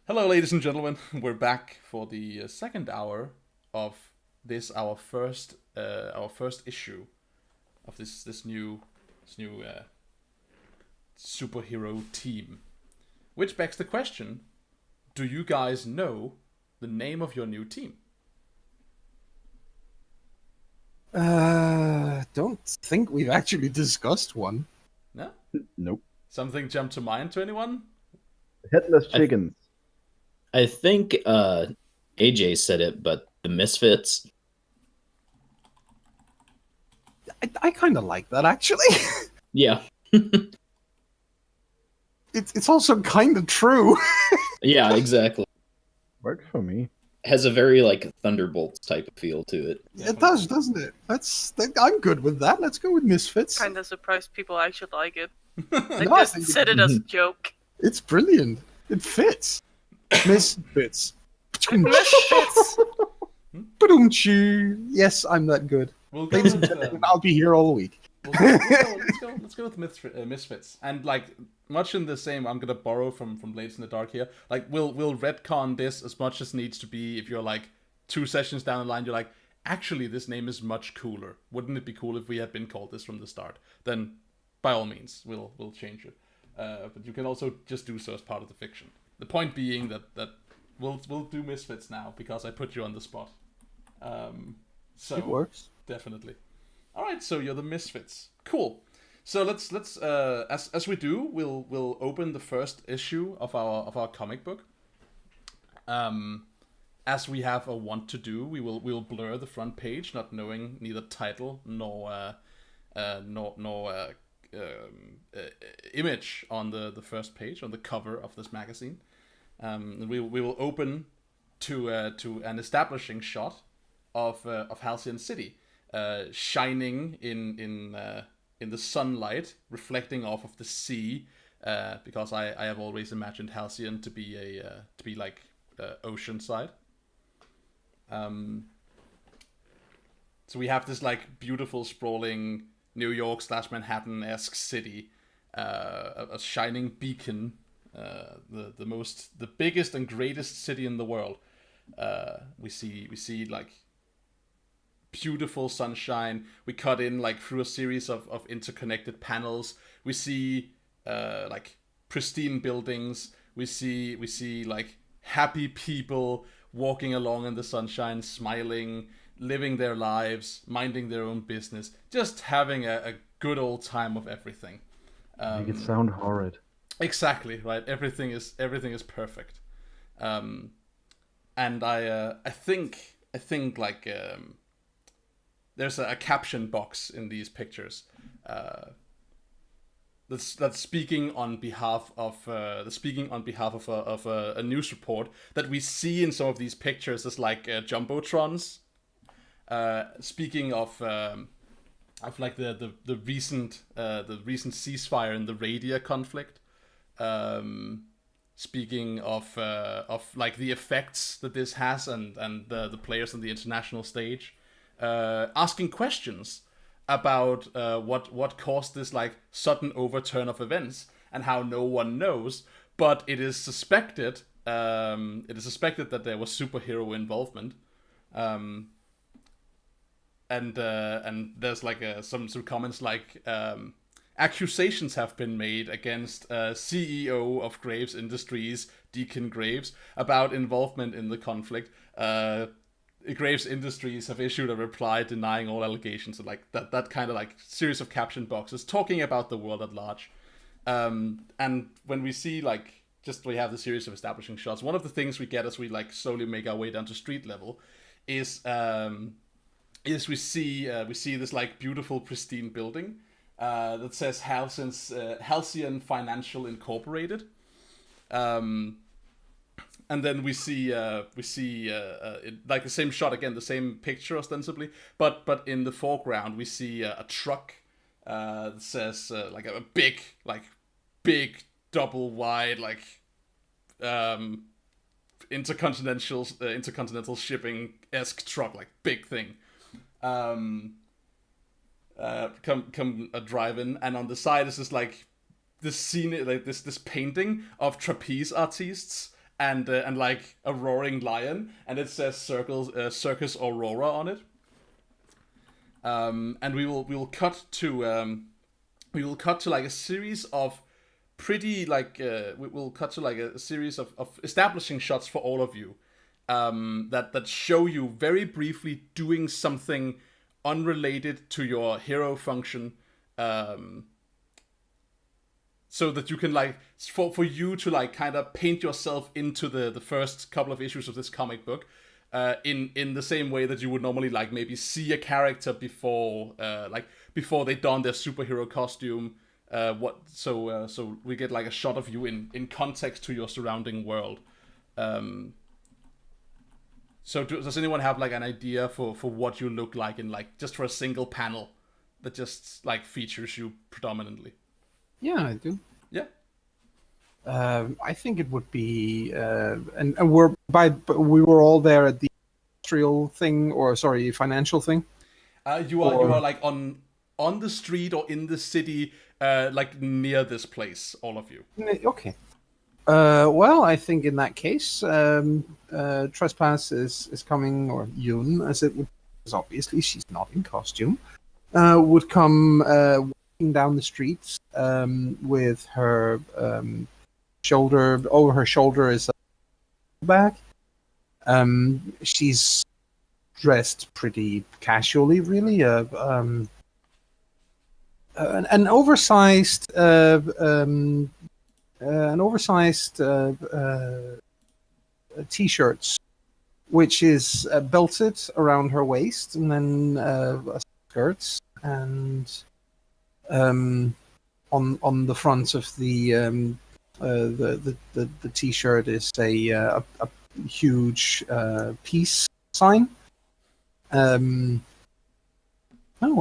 Hello, ladies and gentlemen. We're back for the second hour of our first issue of this new superhero team. Which begs the question: do you guys know the name of your new team? Don't think we've actually discussed one. No? Nope. Something jump to mind to anyone? Headless chickens. I think AJ said it, but the Misfits. I kind of like that, actually. Yeah, It's also kind of true. yeah, exactly. Works for me. Has a very like Thunderbolts type of feel to it. It does, doesn't it? I'm good with that. Let's go with Misfits. Kind of surprised people actually like it. They No, I just think said it as a joke. It's brilliant. It fits. Misfits. Misfits. Ba-dum-choo. Yes, I'm that good. We'll go Ladies and with, gentlemen, I'll be here all week. let's go with Misfits. And like much in the same, I'm gonna borrow from Blades in the Dark here. Like we'll retcon this as much as needs to be. If you're like 2 sessions down the line, you're like, actually, this name is much cooler. Wouldn't it be cool if we had been called this from the start? Then, by all means, we'll change it. But you can also just do so as part of the fiction. The point being that we'll do Misfits now because I put you on the spot. So It works. definitely. All right, so you're the Misfits. Cool. So let's as we do, we'll open the first issue of our comic book. As we have a want to do, we'll blur the front page, not knowing neither title nor image on the first page on the cover of this magazine. We will open to an establishing shot of Halcyon City, shining in the sunlight, reflecting off of the sea. Because I have always imagined Halcyon to be like oceanside. So we have this like beautiful sprawling New York / Manhattan-esque city, a shining beacon, the biggest and greatest city in the world. We see like beautiful sunshine. We cut in like through a series of interconnected panels. We see like pristine buildings. We see like happy people walking along in the sunshine, smiling, living their lives, minding their own business, just having a good old time of everything. Make it sound horrid. Exactly right. Everything is perfect. And I think like there's a caption box in these pictures. That's speaking on behalf of a news report that we see in some of these pictures as like jumbotrons. Speaking of like the recent ceasefire in the Radia conflict. Speaking of like the effects that this has and the players on the international stage, asking questions about what caused this like sudden overturn of events and how no one knows, but it is suspected that there was superhero involvement. And there's like some comments like accusations have been made against CEO of Graves Industries, Deacon Graves, about involvement in the conflict. Graves Industries have issued a reply denying all allegations, and like that kind of like series of caption boxes talking about the world at large. And when we see like we have the series of establishing shots, one of the things we get as we like slowly make our way down to street level is we see this like beautiful pristine building that says Halcyon Financial Incorporated. And then we see like the same shot again, the same picture ostensibly, but in the foreground we see a truck that says like a big double wide like intercontinental shipping-esque truck, like big thing. Come driving, and on the side is this like this scene, like this painting of trapeze artists and like a roaring lion, and it says Circus Aurora on it. And we will cut to like a series of pretty like we'll cut to like a series of establishing shots for all of you, that show you very briefly doing something unrelated to your hero function, so that you can like for you to like kind of paint yourself into the first couple of issues of this comic book, in the same way that you would normally like maybe see a character before they don their superhero costume. So we get like a shot of you in context to your surrounding world. So does anyone have like an idea for what you look like in like just for a single panel that just like features you predominantly? Yeah, I do. Yeah. I think it would be, and we were all there at the industrial thing, or sorry, financial thing. You are like on the street or in the city, like near this place, all of you. Okay. Well, I think in that case, Trespass is coming, or Yoon, as it would, because obviously she's not in costume, would come walking down the streets with her shoulder, over her shoulder is a bag. She's dressed pretty casually, really. An oversized t-shirts, which is belted around her waist, and then skirts, and on the front of the t-shirt is a huge peace sign. No,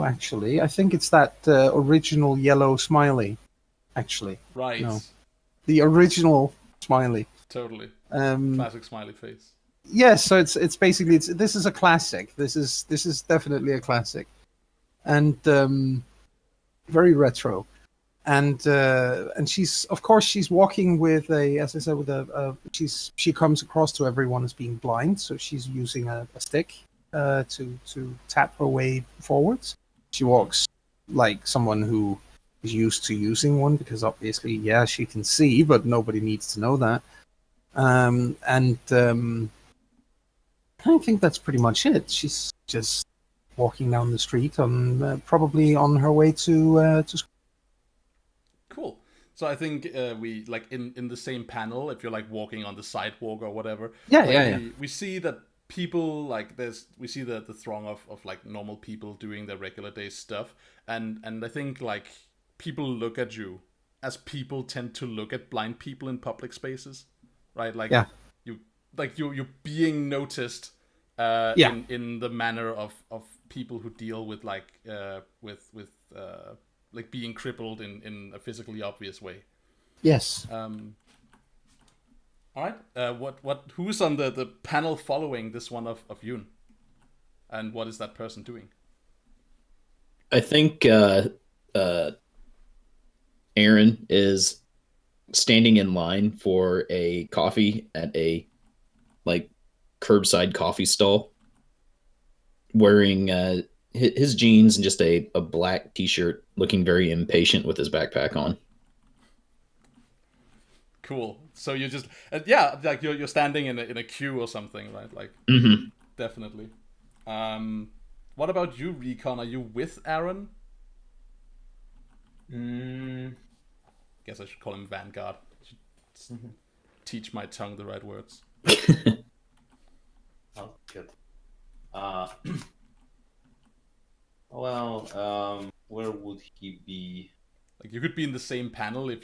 actually, I think it's that original yellow smiley. Actually, Right. no, the original smiley. Totally. Um, Classic smiley face. Yes, so it's basically this is a classic. This is definitely a classic, and very retro. And she's, of course, she's walking with a, as I said, with she comes across to everyone as being blind, so she's using a stick to tap her way forwards. She walks like someone who is used to using one, because obviously, yeah, she can see, but nobody needs to know that. I think that's pretty much it. She's just walking down the street, probably on her way to school. Cool. So I think we like in the same panel, if you're like walking on the sidewalk or whatever. Yeah. We see that people like we see the throng of like normal people doing their regular day stuff, and I think like people look at you as people tend to look at blind people in public spaces, right? Like yeah. you're being noticed Yeah. in the manner of people who deal with like like being crippled in a physically obvious way. Yes. All right. Who's on the panel following this one of Yoon? And what is that person doing? I think Aaron is standing in line for a coffee at a like curbside coffee stall, wearing his jeans and just a black t-shirt, looking very impatient with his backpack on. Cool. So you're just yeah, like you're standing in a queue or something, right? Like definitely. What about you, Recon? Are you with Aaron? Guess I should call him Vanguard. Teach my tongue the right words. Oh, good. Well, where would he be? Like you could be in the same panel if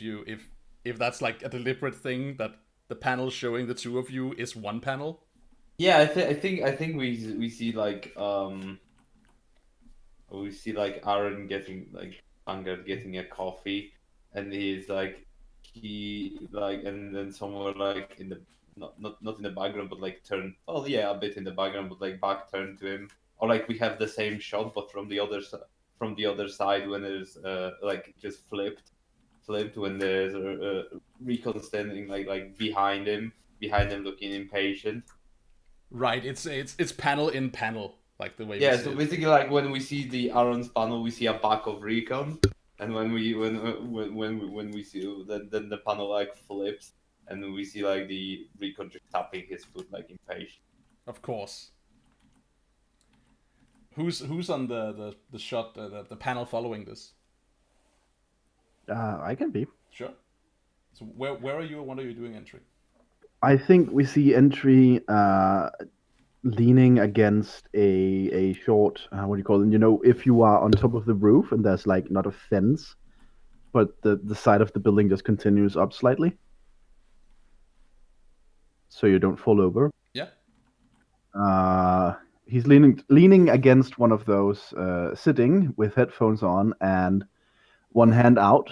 that's like a deliberate thing, that the panel showing the two of you is one panel. Yeah, I think we see like Aaron getting like Vanguard getting a coffee, and he's like and then somewhere like in the not in the background, but like turn, oh yeah, a bit in the background, but like back turned to him, or like we have the same shot but from the other side when there's like just flipped when there's Recon standing like behind him, behind them looking impatient. Right. It's panel in panel, like the way. Yeah, we see so it. basically, like when we see the Aaron's panel, we see a pack of recon, and when we see then the panel like flips, and we see like the recon just tapping his foot like impatient. Of course. Who's on the shot, the panel following this? I can be. Sure. So where are you, and what are you doing, Entry? I think we see Entry leaning against a short, what do you call it? You know, if you are on top of the roof and there's like not a fence, but the side of the building just continues up slightly, so you don't fall over. Yeah. He's leaning against one of those, sitting with headphones on and one hand out,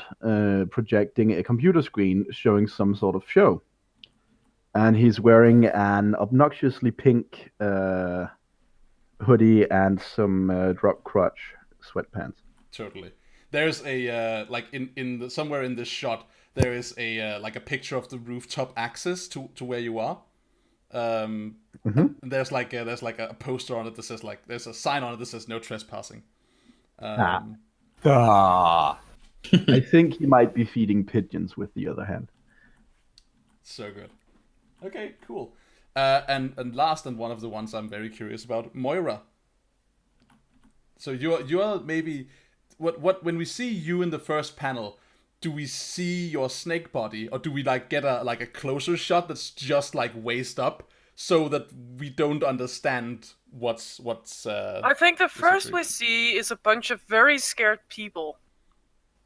projecting a computer screen showing some sort of show. And he's wearing an obnoxiously pink hoodie and some drop crotch sweatpants. Totally. There's a like somewhere in this shot there is a like a picture of the rooftop access to where you are. There's like a poster on it that says like there's a sign on it that says no trespassing. Ah. I think he might be feeding pigeons with the other hand. So good. Okay, cool. And last, and one of the ones I'm very curious about, Moira. So you're maybe what when we see you in the first panel, do we see your snake body, or do we like get a closer shot that's just like waist up so that we don't understand what's I think the first we see is a bunch of very scared people.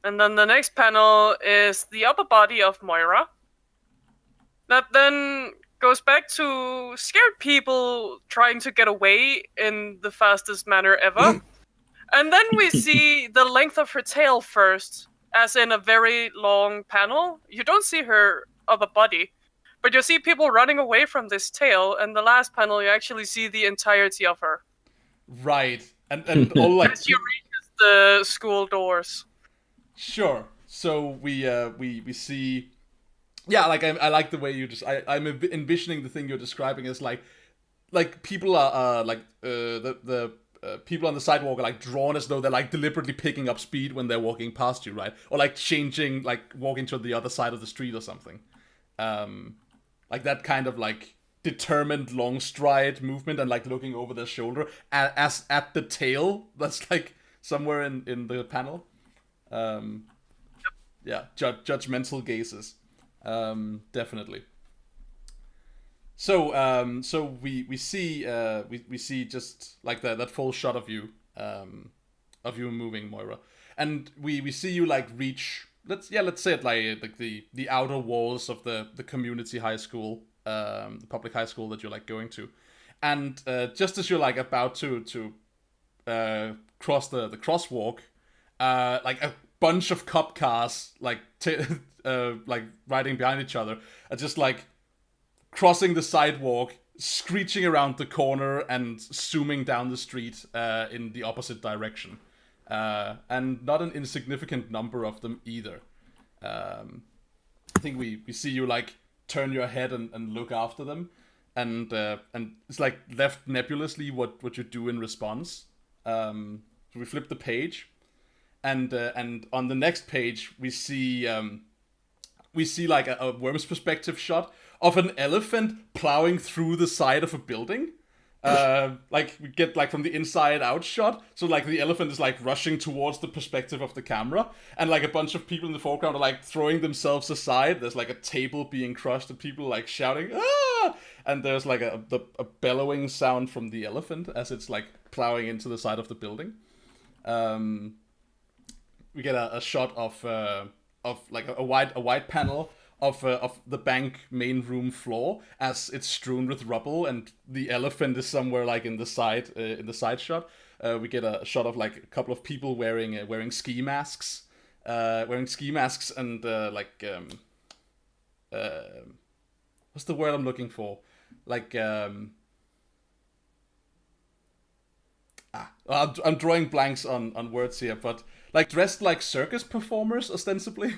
And then the next panel is the upper body of Moira. That then goes back to scared people trying to get away in the fastest manner ever. And then we see the length of her tail first, as in a very long panel. You don't see her upper body, but you see people running away from this tail, and the last panel you actually see the entirety of her. Right. And all like as she reaches the school doors. Sure. So we see, yeah, like I like the way you just I'm envisioning the thing you're describing as like people are the people on the sidewalk are like drawn as though they're like deliberately picking up speed when they're walking past you, right? Or like changing, like walking to the other side of the street or something. Like that kind of like determined long stride movement and like looking over their shoulder as at the tail that's like somewhere in the panel. Yeah, judgmental gazes. Definitely. So we see just like that full shot of you moving, Moira, and we see you like reach. Let's say it like the outer walls of the community high school, the public high school that you're like going to, and just as you're like about to cross the crosswalk, like a bunch of cop cars like like riding behind each other are just like crossing the sidewalk, screeching around the corner, and zooming down the street in the opposite direction. And not an insignificant number of them either. I think we see you like turn your head and look after them, and it's like left nebulously what you do in response. So we flip the page, and on the next page we see like a worm's perspective shot of an elephant plowing through the side of a building. Like we get like from the inside out shot, so like the elephant is like rushing towards the perspective of the camera, and like a bunch of people in the foreground are like throwing themselves aside. There's like a table being crushed and people like shouting ah, and there's like a bellowing sound from the elephant as it's like plowing into the side of the building. We get a shot of like a wide panel of the bank main room floor as it's strewn with rubble, and the elephant is somewhere like in the side shot. We get a shot of like a couple of people wearing ski masks, and like what's the word I'm looking for? Like I'm drawing blanks on words here, but like dressed like circus performers ostensibly.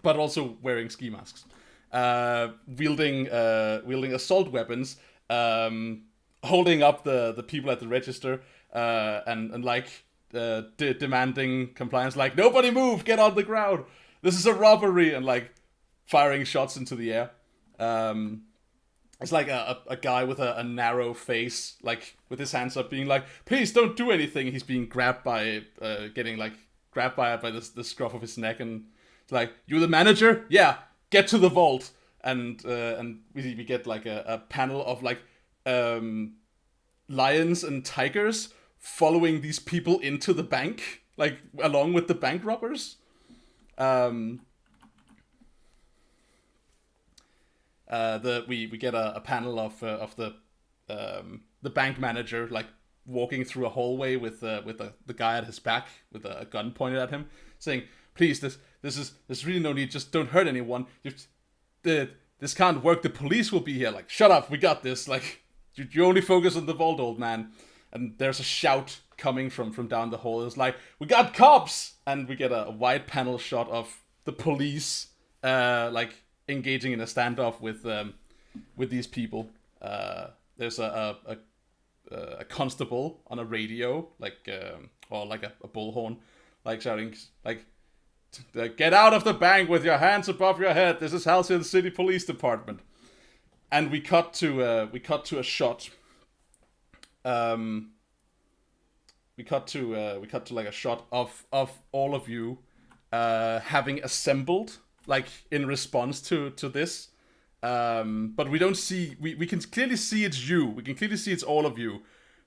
But also wearing ski masks. wielding assault weapons, holding up the people at the register, and like demanding compliance, like nobody move, get on the ground, this is a robbery, and like firing shots into the air. It's like a guy with a narrow face, like with his hands up, being like, please don't do anything. He's being grabbed by getting like grabbed by the scruff of his neck, and it's like, you the manager? Yeah, get to the vault. And we get like a panel of like lions and tigers following these people into the bank, like along with the bank robbers. We get a panel of the bank manager like walking through a hallway with the guy at his back with a gun pointed at him, saying, "Please, there's really no need. Just don't hurt anyone. This can't work. The police will be here." Like, shut up. We got this. Like, you only focus on the vault, old man. And there's a shout coming from down the hall. It's like, we got cops, and we get a wide panel shot of the police like engaging in a standoff with these people. There's a constable on a radio, like or like a bullhorn, like shouting like, "Get out of the bank with your hands above your head. This is Halcyon City Police Department." And we cut to a shot. We cut to like a shot of all of you having assembled, like in response to this. But we don't see. We can clearly see it's you. We can clearly see it's all of you.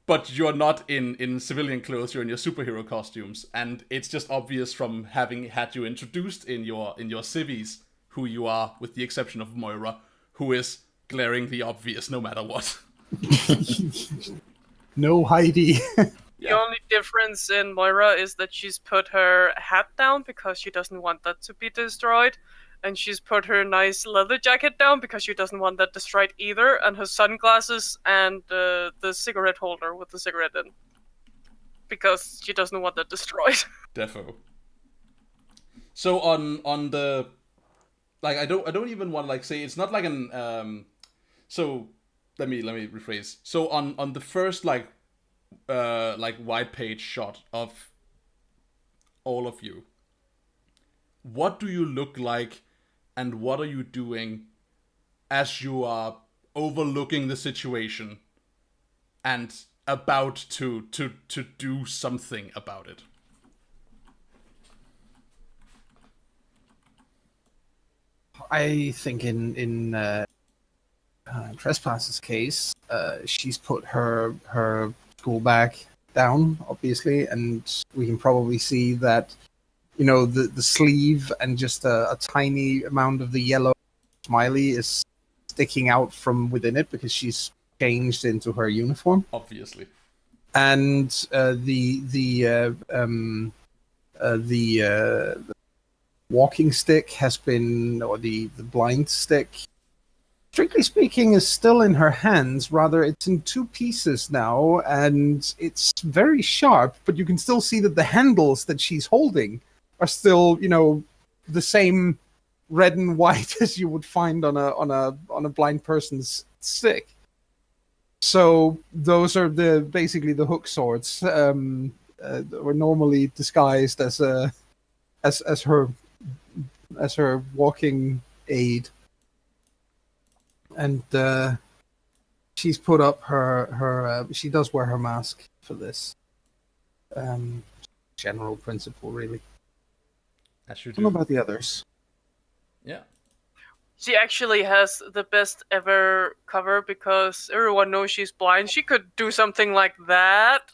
But you're not in civilian clothes. You're in your superhero costumes, and it's just obvious from having had you introduced in your civvies who you are, with the exception of Moira, who is glaringly obvious no matter what. No Heidi. The only difference in Moira is that she's put her hat down because she doesn't want that to be destroyed, and she's put her nice leather jacket down because she doesn't want that destroyed either, and her sunglasses and the cigarette holder with the cigarette in, because she doesn't want that destroyed. Defo. So on the, like, I don't even want to like say it's not like an so let me rephrase. So on the first like wide page shot of all of you, what do you look like and what are you doing as you are overlooking the situation and about to do something about it? I think in Trespass's case, she's put her school bag down, obviously, and we can probably see that, you know, the sleeve and just a tiny amount of the yellow smiley is sticking out from within it because she's changed into her uniform. Obviously. And the walking stick has been, or the blind stick, strictly speaking, is still in her hands. Rather, it's in two pieces now, and it's very sharp, but you can still see that the handles that she's holding are still, you know, the same red and white as you would find on a blind person's stick. So those are basically the hook swords, were normally disguised as her walking aid. And she's put up her she does wear her mask for this. General principle, really. As you I don't know about the others. Yeah. She actually has the best ever cover because everyone knows she's blind. She could do something like that.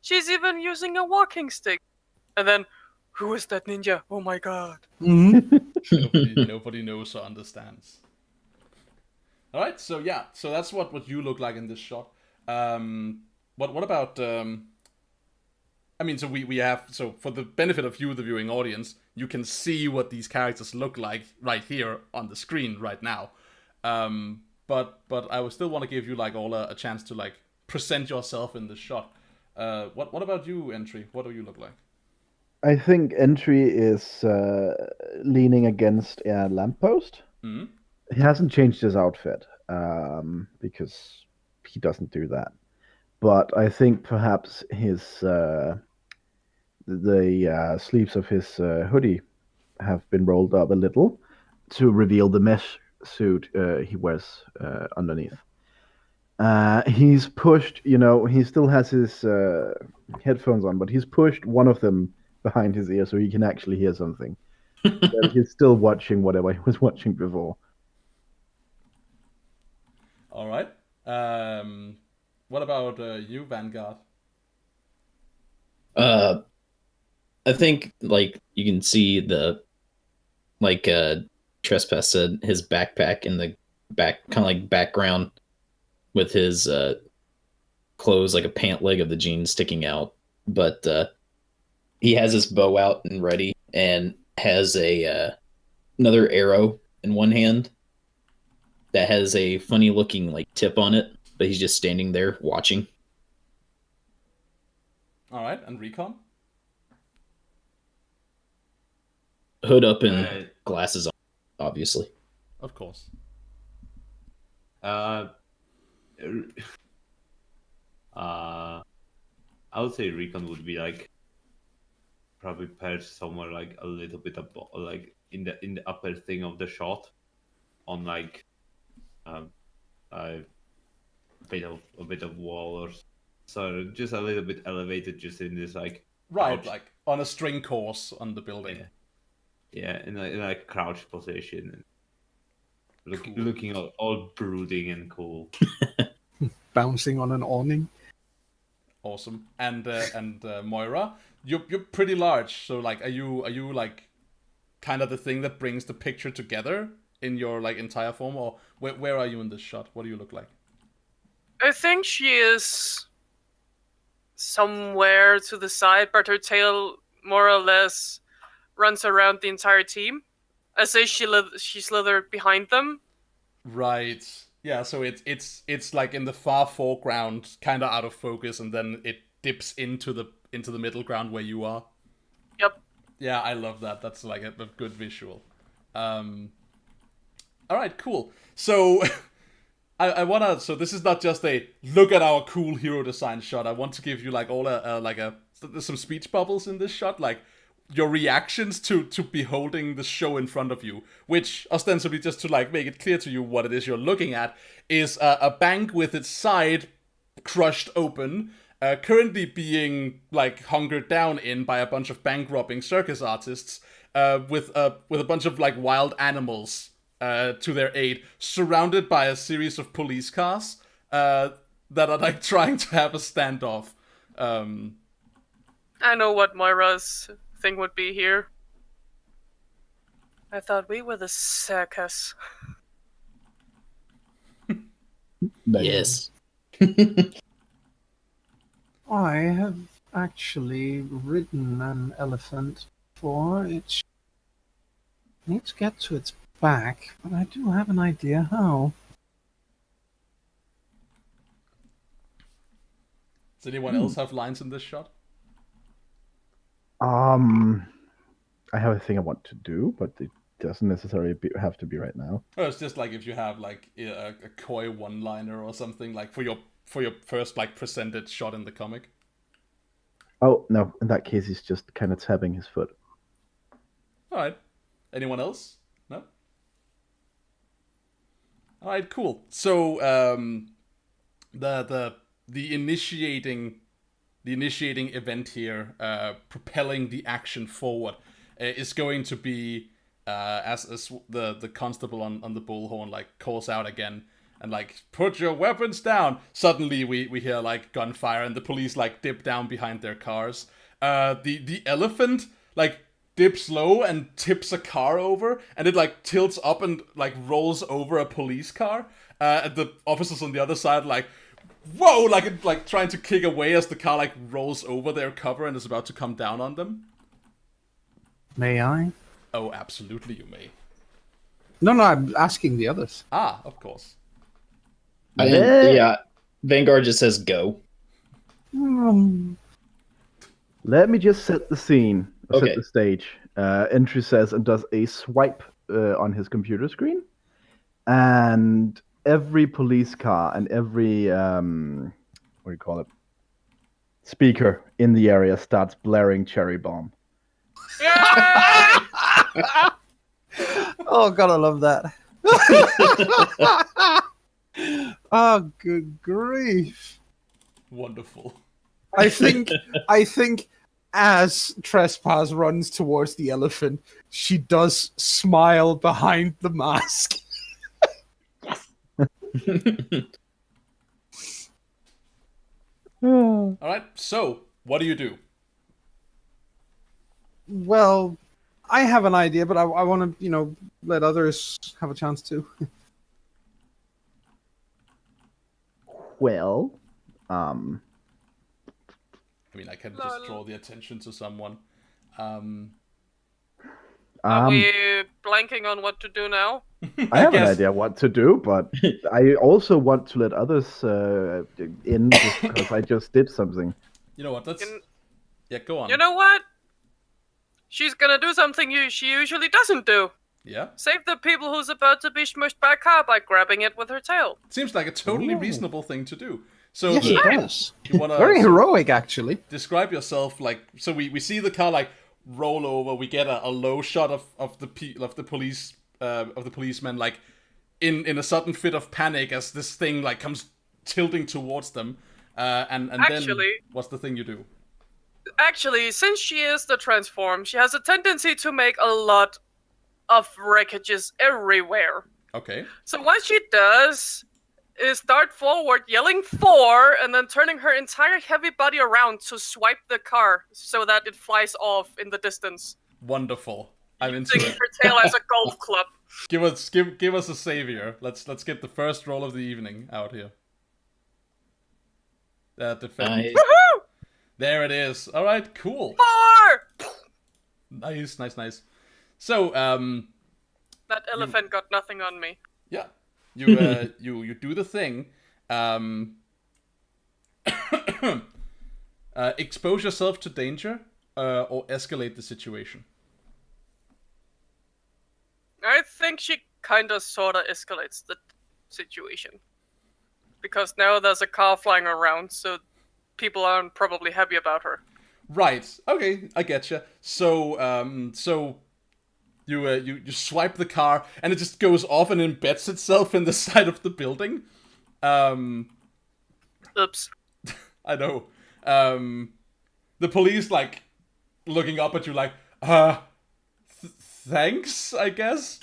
She's even using a walking stick. And then, who is that ninja? Oh my god. Mm-hmm. Nobody knows or understands. All right, so yeah, so that's what you look like in this shot. What about? I mean, so we have, so for the benefit of you, the viewing audience, you can see what these characters look like right here on the screen right now. But I would still want to give you like all a chance to like present yourself in this shot. What about you, Entry? What do you look like? I think Entry is leaning against a lamppost. Mm-hmm. He hasn't changed his outfit because he doesn't do that. But I think perhaps his the sleeves of his hoodie have been rolled up a little to reveal the mesh suit he wears underneath. He's pushed, he still has his headphones on, but he's pushed one of them behind his ear so he can actually hear something. But he's still watching whatever he was watching before. All right. What about you, Vanguard? I think like you can see the Trespass said, his backpack in the back, kind of like background, with his clothes, like a pant leg of the jeans sticking out. But he has his bow out and ready, and has a another arrow in one hand that has a funny looking like tip on it, but he's just standing there watching. All right, and Recon? Hood up and glasses on, obviously. Of course. I would say Recon would be like probably perched somewhere like a little bit above, like in the upper thing of the shot, on like a bit of wall or so, just a little bit elevated, just in this like Right, crouch. like on a string course on the building. Yeah, in a crouched position, and Cool. looking all brooding and cool. Bouncing on an awning. Awesome. And Moira, you're pretty large, so like, are you like kind of the thing that brings the picture together in your like entire form, or where are you in this shot? What do you look like? I think she is somewhere to the side, but her tail more or less runs around the entire team. I say she slithered behind them. Right. Yeah, so it's like in the far foreground, kind of out of focus, and then it dips into the middle ground where you are. Yep. Yeah, I love that. That's like a good visual. All right, cool. So I wanna. So this is not just a look at our cool hero design shot. I want to give you like there's some speech bubbles in this shot, like your reactions to beholding the show in front of you, which ostensibly, just to like make it clear to you what it is you're looking at, is a bank with its side crushed open, currently being like hungered down in by a bunch of bank robbing circus artists, with a bunch of like wild animals to their aid, surrounded by a series of police cars that are like trying to have a standoff. I know what Moira's thing would be here. I thought we were the circus. Yes. I have actually ridden an elephant before. I need to get to its back, but I do have an idea how. Does anyone else have lines in this shot? I have a thing I want to do, but it doesn't necessarily have to be right now. Or it's just like if you have like a coy one-liner or something, like for your first like presented shot in the comic. Oh no! In that case, he's just kind of tapping his foot. All right. Anyone else? No. All right. Cool. So the initiating event here, propelling the action forward, is going to be as the constable on the bullhorn like calls out again and like, put your weapons down. Suddenly we hear like gunfire and the police like dip down behind their cars. The elephant like dips low and tips a car over, and it like tilts up and like rolls over a police car. And the officers on the other side like, whoa, like trying to kick away as the car like rolls over their cover and is about to come down on them. May I? Oh, absolutely, you may. No, I'm asking the others. Ah, of course. Yeah, Vanguard just says go. Let me just set the scene, Okay. set the stage. Entry says and does a swipe on his computer screen, and every police car and every what do you call it? Speaker in the area starts blaring Cherry Bomb. Yeah! Oh god, I love that. Oh, good grief! Wonderful. I think as Trespass runs towards the elephant, she does smile behind the mask. All right. So, what do you do? Well, I have an idea, but I want to, let others have a chance to. Well, I mean, I can just draw the attention to someone. Are we blanking on what to do now? I have guess. an idea what to do, but I also want to let others in just because I just did something. You know what? Yeah, go on. You know what? She's gonna do something she usually doesn't do. Yeah? Save the people who's about to be smushed by a car by grabbing it with her tail. Seems like a totally reasonable thing to do. So, Yes, it does. you wanna Very heroic, actually. describe yourself like, so we see the car like roll over. We get a low shot of the policeman like in a sudden fit of panic as this thing like comes tilting towards them. And then what's the thing you do? Actually, since she is the transform, she has a tendency to make a lot of wreckages everywhere. Okay. So what she does is dart forward, yelling 4, and then turning her entire heavy body around to swipe the car so that it flies off in the distance. Wonderful. I'm into Using it. her tail as a golf club. Give us a savior. Let's get the first roll of the evening out here. Defend. Nice. Woohoo! There it is. All right, cool. 4! Nice. So, That elephant got nothing on me. yeah, you do the thing. Expose yourself to danger, or escalate the situation. I think she kinda sorta escalates the situation. Because now there's a car flying around, so people aren't probably happy about her. Right. Okay, I getcha. So you swipe the car and it just goes off and embeds itself in the side of the building. Oops. I know. The police like looking up at you like, thanks, I guess.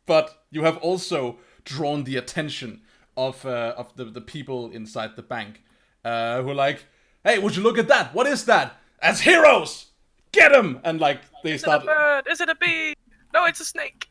But you have also drawn the attention of the people inside the bank, who are like, hey, would you look at that? What is that? As heroes, get him! And like they start. Is it a bird? Is it a bee? No, it's a snake.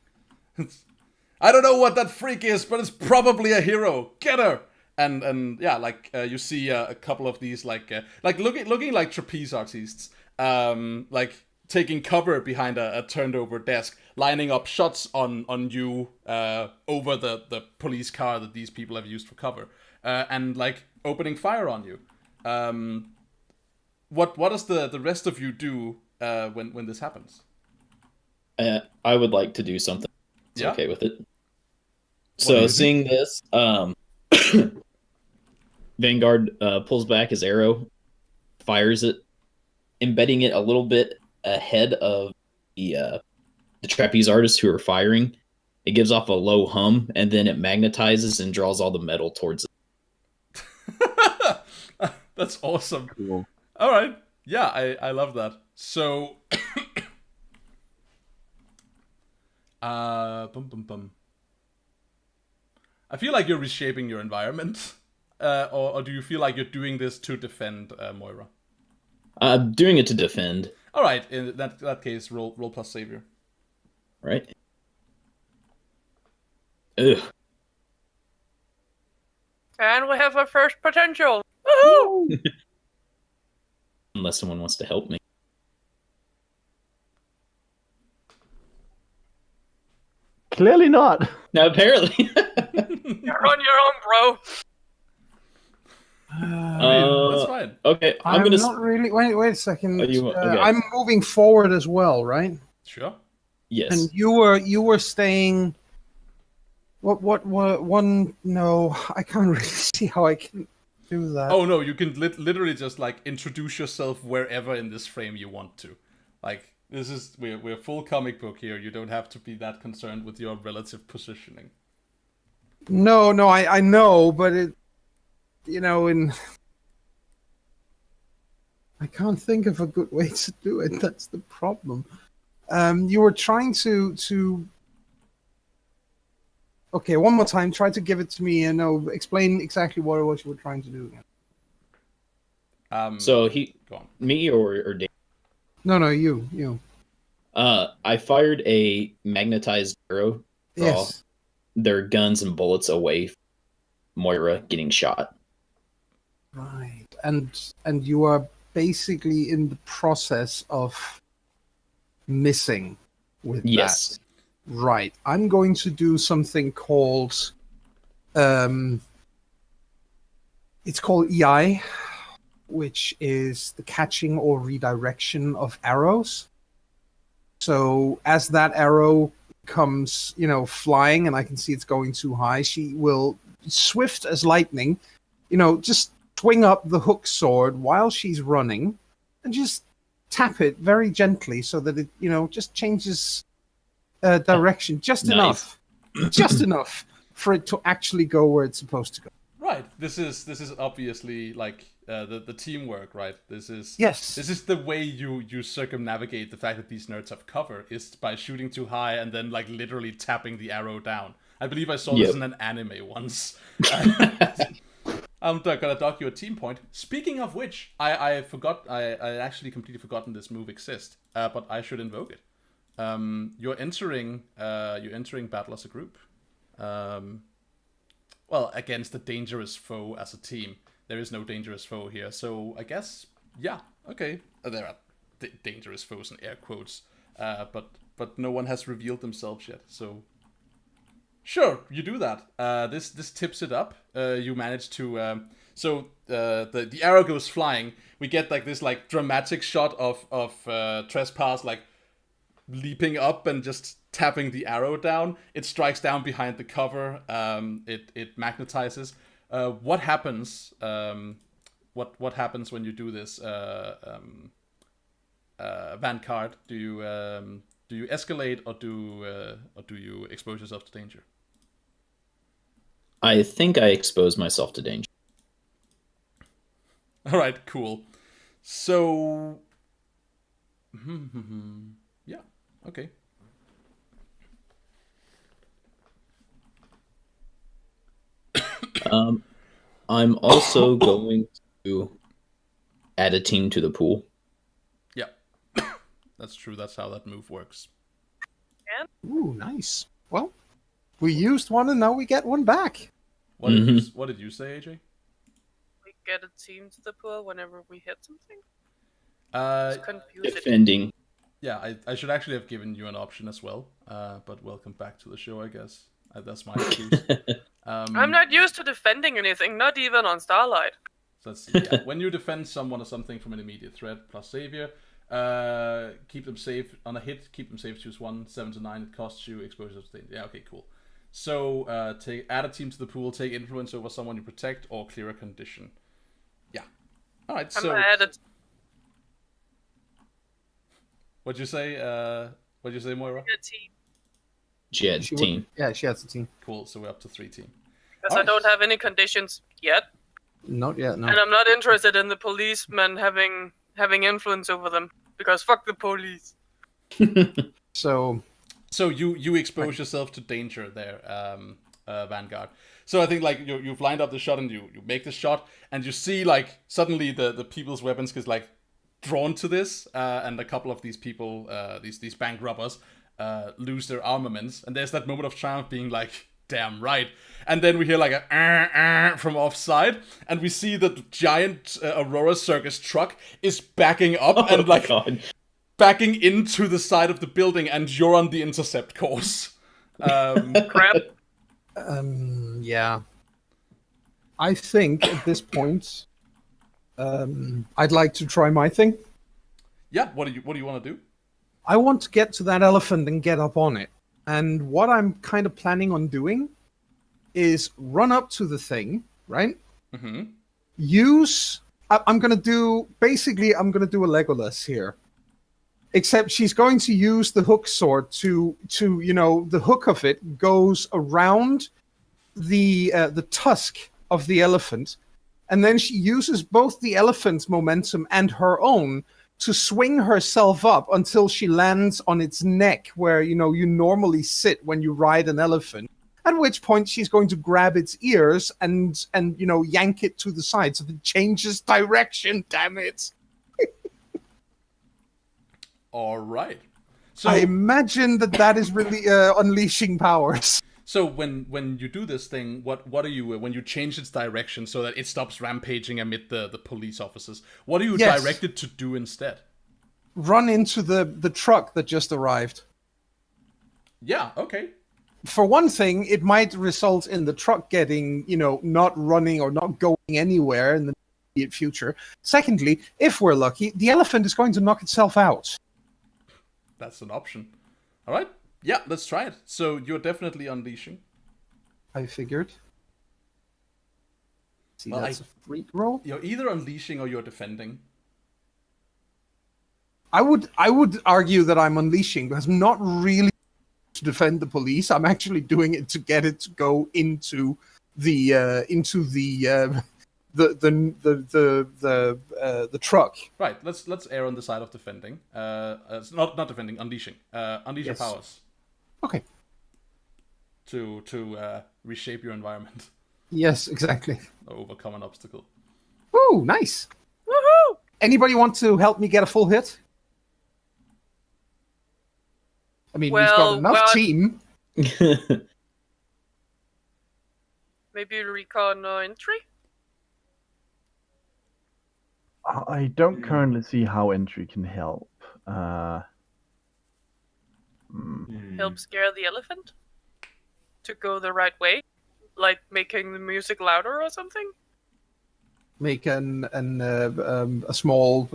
I don't know what that freak is, but it's probably a hero. Get her! And yeah, like you see a couple of these like looking like trapeze artists, like taking cover behind a turned over desk, lining up shots on you over the police car that these people have used for cover, and like opening fire on you. What does the rest of you do when this happens? I would like to do something. It's Yeah? okay with it. do So you seeing this, Vanguard pulls back his arrow, fires it, embedding it a little bit ahead of the trapeze artists who are firing. It gives off a low hum, and then it magnetizes and draws all the metal towards it. That's awesome. Cool. All right. Yeah, I love that. So, bum. I feel like you're reshaping your environment, or do you feel like you're doing this to defend Moira? Doing it to defend. All right. In that case, roll plus savior. Right. Ugh. And we have our first potential. Woohoo! Unless someone wants to help me. Clearly not. Now, apparently. You're on your own, bro. That's fine. Okay, I'm I'm gonna. not really. Wait a second. Okay. I'm moving forward as well, right? Sure. Yes. And you were staying What one? No, I can't really see how I can do that. Oh no, you can literally just like introduce yourself wherever in this frame you want to. Like this is we're full comic book here. You don't have to be that concerned with your relative positioning. No, I know, but it, I can't think of a good way to do it. That's the problem. You were trying to. Okay, one more time. Try to give it to me and explain exactly what it was you were trying to do again. So Go on. me or Dave? No, you. I fired a magnetized arrow. Yes. Their guns and bullets away from Moira getting shot. Right, and you are basically in the process of missing with Yes. that. Right. I'm going to do something called it's called EI, which is the catching or redirection of arrows. So as that arrow comes, flying, and I can see it's going too high, she will, swift as lightning, just swing up the hook sword while she's running and just tap it very gently so that it, just changes direction just Nice. enough for it to actually go where it's supposed to go. Right. This is obviously like the teamwork, right? This is the way you circumnavigate the fact that these nerds have cover is by shooting too high and then like literally tapping the arrow down. I believe I saw this in an anime once. I'm gonna dock you a team point. Speaking of which, I forgot. I actually completely forgotten this move exists, but I should invoke it. You're entering battle as a group. Well, against a dangerous foe as a team. There is no dangerous foe here, so I guess, yeah, okay. There are dangerous foes in air quotes, but no one has revealed themselves yet, so sure, you do that. This tips it up. You manage to so the arrow goes flying. We get like this like dramatic shot of Trespass like leaping up and just tapping the arrow down. It strikes down behind the cover. It magnetizes. What happens? What happens when you do this? Vanguard, do you escalate or do you expose yourself to danger? I think I exposed myself to danger. All right, cool. So, yeah, okay. I'm also going to add a team to the pool. Yeah, that's true. That's how that move works. Ooh, nice. Well, we used one and now we get one back. What did you say, AJ? We get a team to the pool whenever we hit something. Uh, It's confusing. Defending. yeah, I should actually have given you an option as well. But welcome back to the show, I guess. That's my excuse. I'm not used to defending anything, not even on Starlight. So let's see. Yeah. When you defend someone or something from an immediate threat, plus Savior, keep them safe on a hit. Keep them safe. Choose 1, 7 to 9. It costs you exposure to danger. Yeah. Okay. Cool. So add a team to the pool. Take influence over someone you protect or clear a condition. Yeah. All right. I'm So gonna add it. what'd you say? Moira? A team She had She team. Yeah, she has a team. Cool. So we're up to 3 team. because I don't have any conditions yet, Not yet, no. and I'm not interested in the policemen having influence over them because fuck the police. So you expose yourself to danger there, Vanguard. So I think like you've lined up the shot and you make the shot and you see like suddenly the people's weapons is like drawn to this, and a couple of these people, these bank robbers, lose their armaments, and there's that moment of triumph being like, damn right. And then we hear like a from offside, and we see that the giant Aurora Circus truck is backing up and like backing into the side of the building, and you're on the intercept course. Crap. yeah. I think at this point, I'd like to try my thing. Yeah, what do you want to do? I want to get to that elephant and get up on it. And what I'm kind of planning on doing is run up to the thing, right? Mm-hmm. I'm gonna do a Legolas here. Except she's going to use the hook sword to the hook of it goes around the tusk of the elephant, and then she uses both the elephant's momentum and her own to swing herself up until she lands on its neck, where you normally sit when you ride an elephant. At which point she's going to grab its ears and yank it to the side so that it changes direction. Damn it! All right. So I imagine that is really unleashing powers. So when you do this thing, what are you when you change its direction so that it stops rampaging amid the police officers? What are you directed to do instead? Run into the truck that just arrived. Yeah. Okay. For one thing, it might result in the truck getting not running or not going anywhere in the immediate future. Secondly, if we're lucky, the elephant is going to knock itself out. That's an option. All right. Yeah, let's try it. So you're definitely unleashing. I figured. See, Well, that's a freak roll. You're either unleashing or you're defending. I would argue that I'm unleashing because I'm not really to defend the police. I'm actually doing it to get it to go into the truck. Right. Let's err on the side of defending. It's not defending, unleashing. Unleash your powers. Okay. To reshape your environment. Yes, exactly. Overcome an obstacle. Ooh, nice. Woohoo! Anybody want to help me get a full hit? I mean, we've got enough team. Maybe recon entry? I don't currently see how entry can help. Help scare the elephant? To go the right way? Like making the music louder or something? Make a small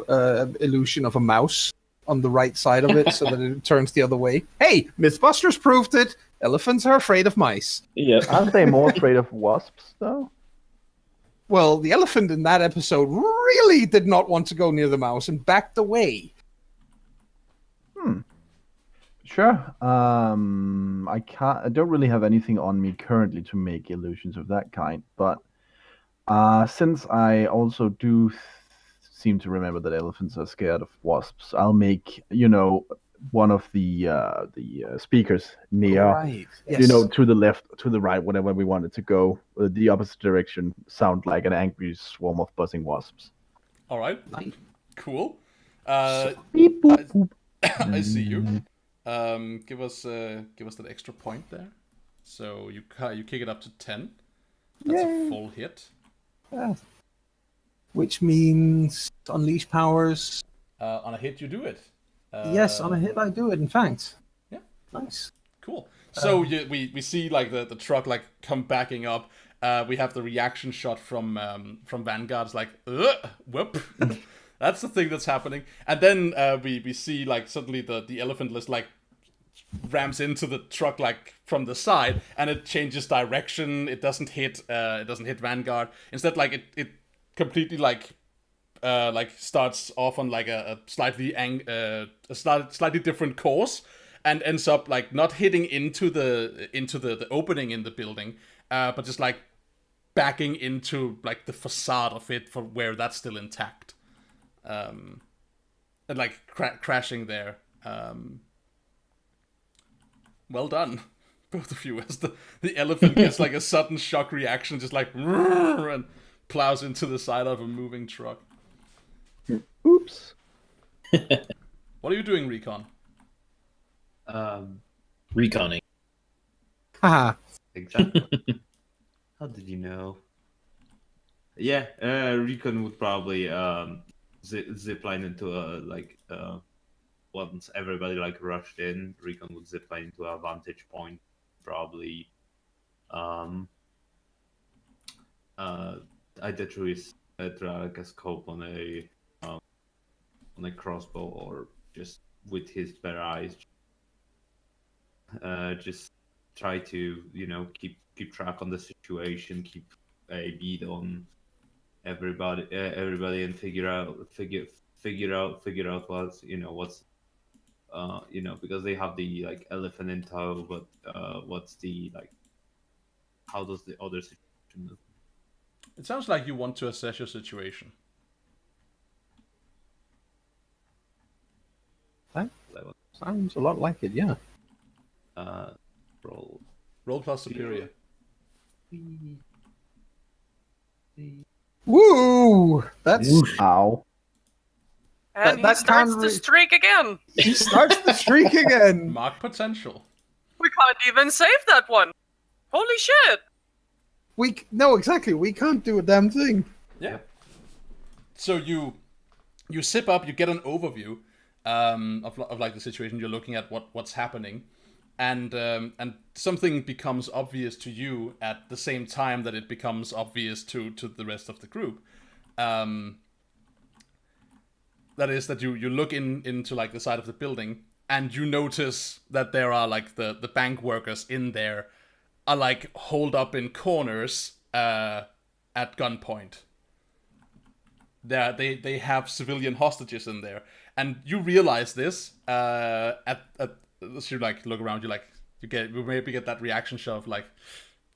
illusion of a mouse on the right side of it so that it turns the other way. Hey, Mythbusters proved it. Elephants are afraid of mice. Yeah. Aren't they more afraid of wasps, though? Well, the elephant in that episode really did not want to go near the mouse and backed away. Sure. I don't really have anything on me currently to make illusions of that kind, but since I also do seem to remember that elephants are scared of wasps, I'll make one of the speakers near, Right. Yes. to the left, to the right, whatever we want it to go, the opposite direction, sound like an angry swarm of buzzing wasps. All right. Nice. Cool. Beep, boop, boop. I see you. Give us that extra point there. So you kick it up to 10. That's a full hit. Which means unleash powers. On a hit, you do it. Yes, on a hit I do it, in fact. Yeah. Nice. Cool. So we see like the truck like come backing up. We have the reaction shot from Vanguard's like, whoop. That's the thing that's happening. And then we see like suddenly the elephant list like rams into the truck like from the side, and it changes direction. It doesn't hit Vanguard. Instead, like it completely like starts off on like a slightly different course, and ends up like not hitting into the opening in the building, but just like backing into like the facade of it for where that's still intact, and like crashing there. Well done, both of you, as the elephant gets like a sudden shock reaction, just like and plows into the side of a moving truck. Oops. What are you doing, Recon? Reconning. Haha. Exactly. How did you know? Yeah, Recon would probably zip line into once everybody like rushed in, Recon would zip line into a vantage point, probably either through his like a scope on a crossbow, or just with his bare eyes, just try to keep track on the situation, keep a beat on everybody, and figure out what's because they have the like elephant in tow, but what's the like, how does the other situation look? It sounds like you want to assess your situation. Level. Sounds a lot like it, yeah. Roll. Roll plus superior. Woo! That's Ow. And That he starts can't the streak again. he starts the streak again. Mark potential. We can't even save that one. Holy shit! No, exactly. We can't do a damn thing. Yeah. So you sip up, you get an overview of like the situation. You're looking at what's happening, and something becomes obvious to you at the same time that it becomes obvious to the rest of the group. That is that you look into like the side of the building, and you notice that there are like the bank workers in there are like holed up in corners at gunpoint. They have civilian hostages in there, and you realize this as you like look around. You maybe get that reaction shot of like,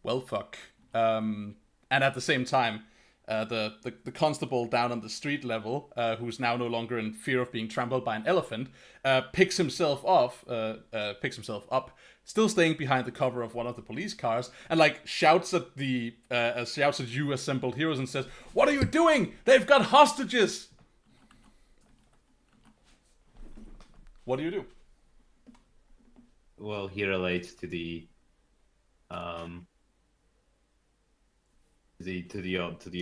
well, fuck. And at the same time, the constable down on the street level, who's now no longer in fear of being trampled by an elephant, picks himself up, still staying behind the cover of one of the police cars, and like shouts at you assembled heroes and says, "What are you doing? They've got hostages!" What do you do? Well, he relates to the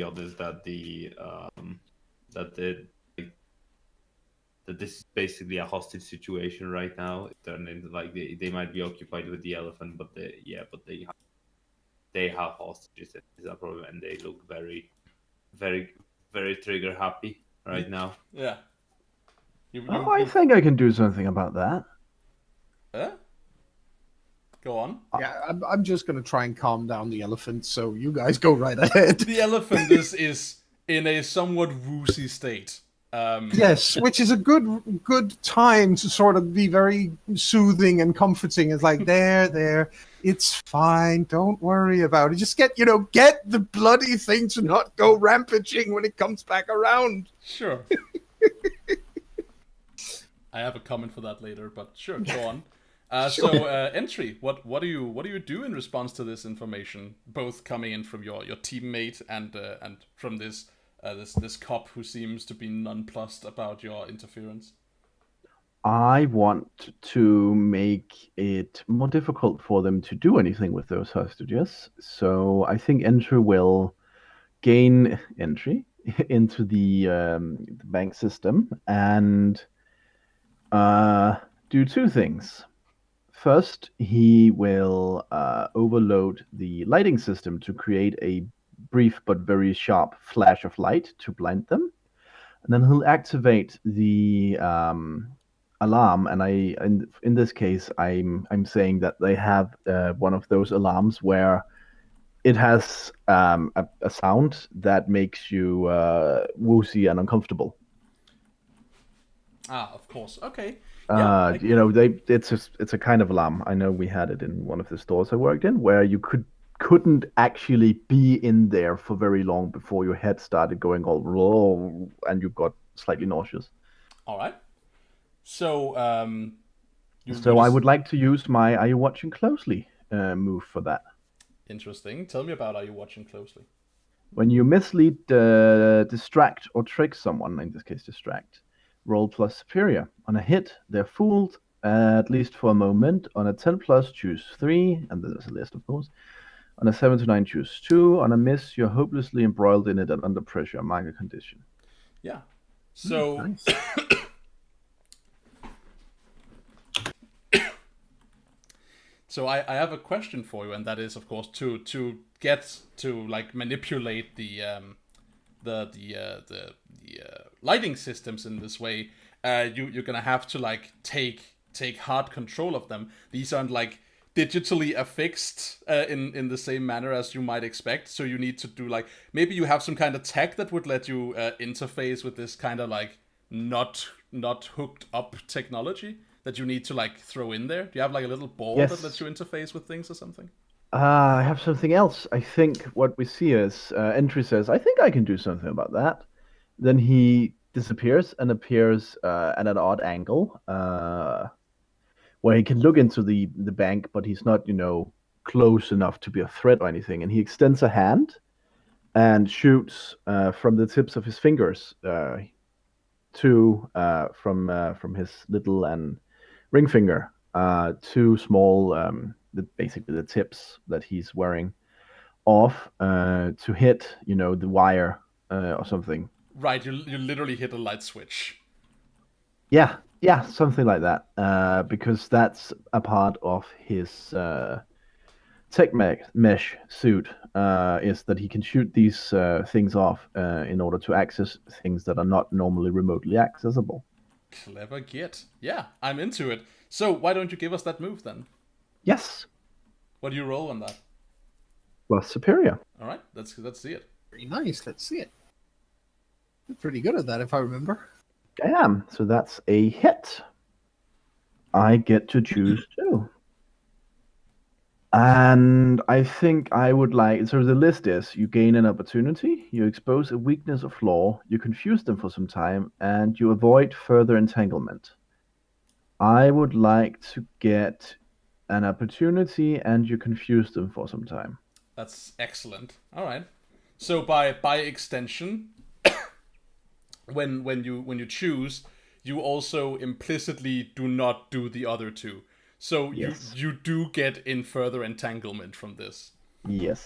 others that that this is basically a hostage situation right now. It turned into like they might be occupied with the elephant, but they have hostages. Is a problem, and they look very, very, very trigger happy right now. Yeah. I think I can do something about that. Go on. Yeah, I'm just gonna try and calm down the elephant. So you guys go right ahead. The elephant is in a somewhat woozy state. Yes, which is a good time to sort of be very soothing and comforting. It's like there, it's fine. Don't worry about it. Just get the bloody thing to not go rampaging when it comes back around. Sure. I have a comment for that later, but sure, go on. Sure. So entry. What do you do in response to this information, both coming in from your teammate and from this cop who seems to be nonplussed about your interference? I want to make it more difficult for them to do anything with those hostages. So I think entry will gain entry into the bank system and do two things. First, he will overload the lighting system to create a brief but very sharp flash of light to blind them. And then he'll activate the alarm. And in this case, I'm saying that they have one of those alarms where it has a sound that makes you woozy and uncomfortable. Ah, of course. Okay. It's a kind of alarm. I know we had it in one of the stores I worked in where you couldn't actually be in there for very long before your head started going all raw and you got slightly nauseous. All right. So I would like to use my "Are you watching closely?" move for that. Interesting. Tell me about "Are you watching closely?" When you mislead, distract, or trick someone, in this case distract, roll plus superior. On a hit, they're fooled, at least for a moment. On a 10 plus, choose 3, and there's a list, of course. On a 7 to 9, choose 2. On a miss, you're hopelessly embroiled in it and under pressure. Mark a condition. Yeah. So... Nice. So I have a question for you, and that is, of course, to get to like manipulate the lighting systems in this way. You're gonna have to like take hard control of them. These aren't like digitally affixed in the same manner as you might expect. So you need to do like, maybe you have some kind of tech that would let you interface with this kind of like not hooked up technology that you need to like throw in there. Do you have like a little ball Yes. that lets you interface with things or something? I have something else. I think what we see is Entry says, I think I can do something about that. Then he disappears and appears at an odd angle where he can look into the bank, but he's not, close enough to be a threat or anything. And he extends a hand and shoots from the tips of his fingers from his little and ring finger, two small, basically the tips that he's wearing off to hit, the wire or something. Right, you literally hit a light switch. Yeah, something like that. Because that's a part of his tech mesh suit, is that he can shoot these things off in order to access things that are not normally remotely accessible. Clever git. Yeah, I'm into it. So why don't you give us that move then? Yes. What do you roll on that? Plus superior. All right, let's see it. Very nice. Let's see it. You're pretty good at that, if I remember. I am. So that's a hit. I get to choose two. And I think I would like, so the list is, you gain an opportunity, you expose a weakness or flaw, you confuse them for some time, and you avoid further entanglement. I would like to get an opportunity and you confuse them for some time. That's excellent. All right. So by extension, when you choose, you also implicitly do not do the other two. So Yes. you do get in further entanglement from this. Yes.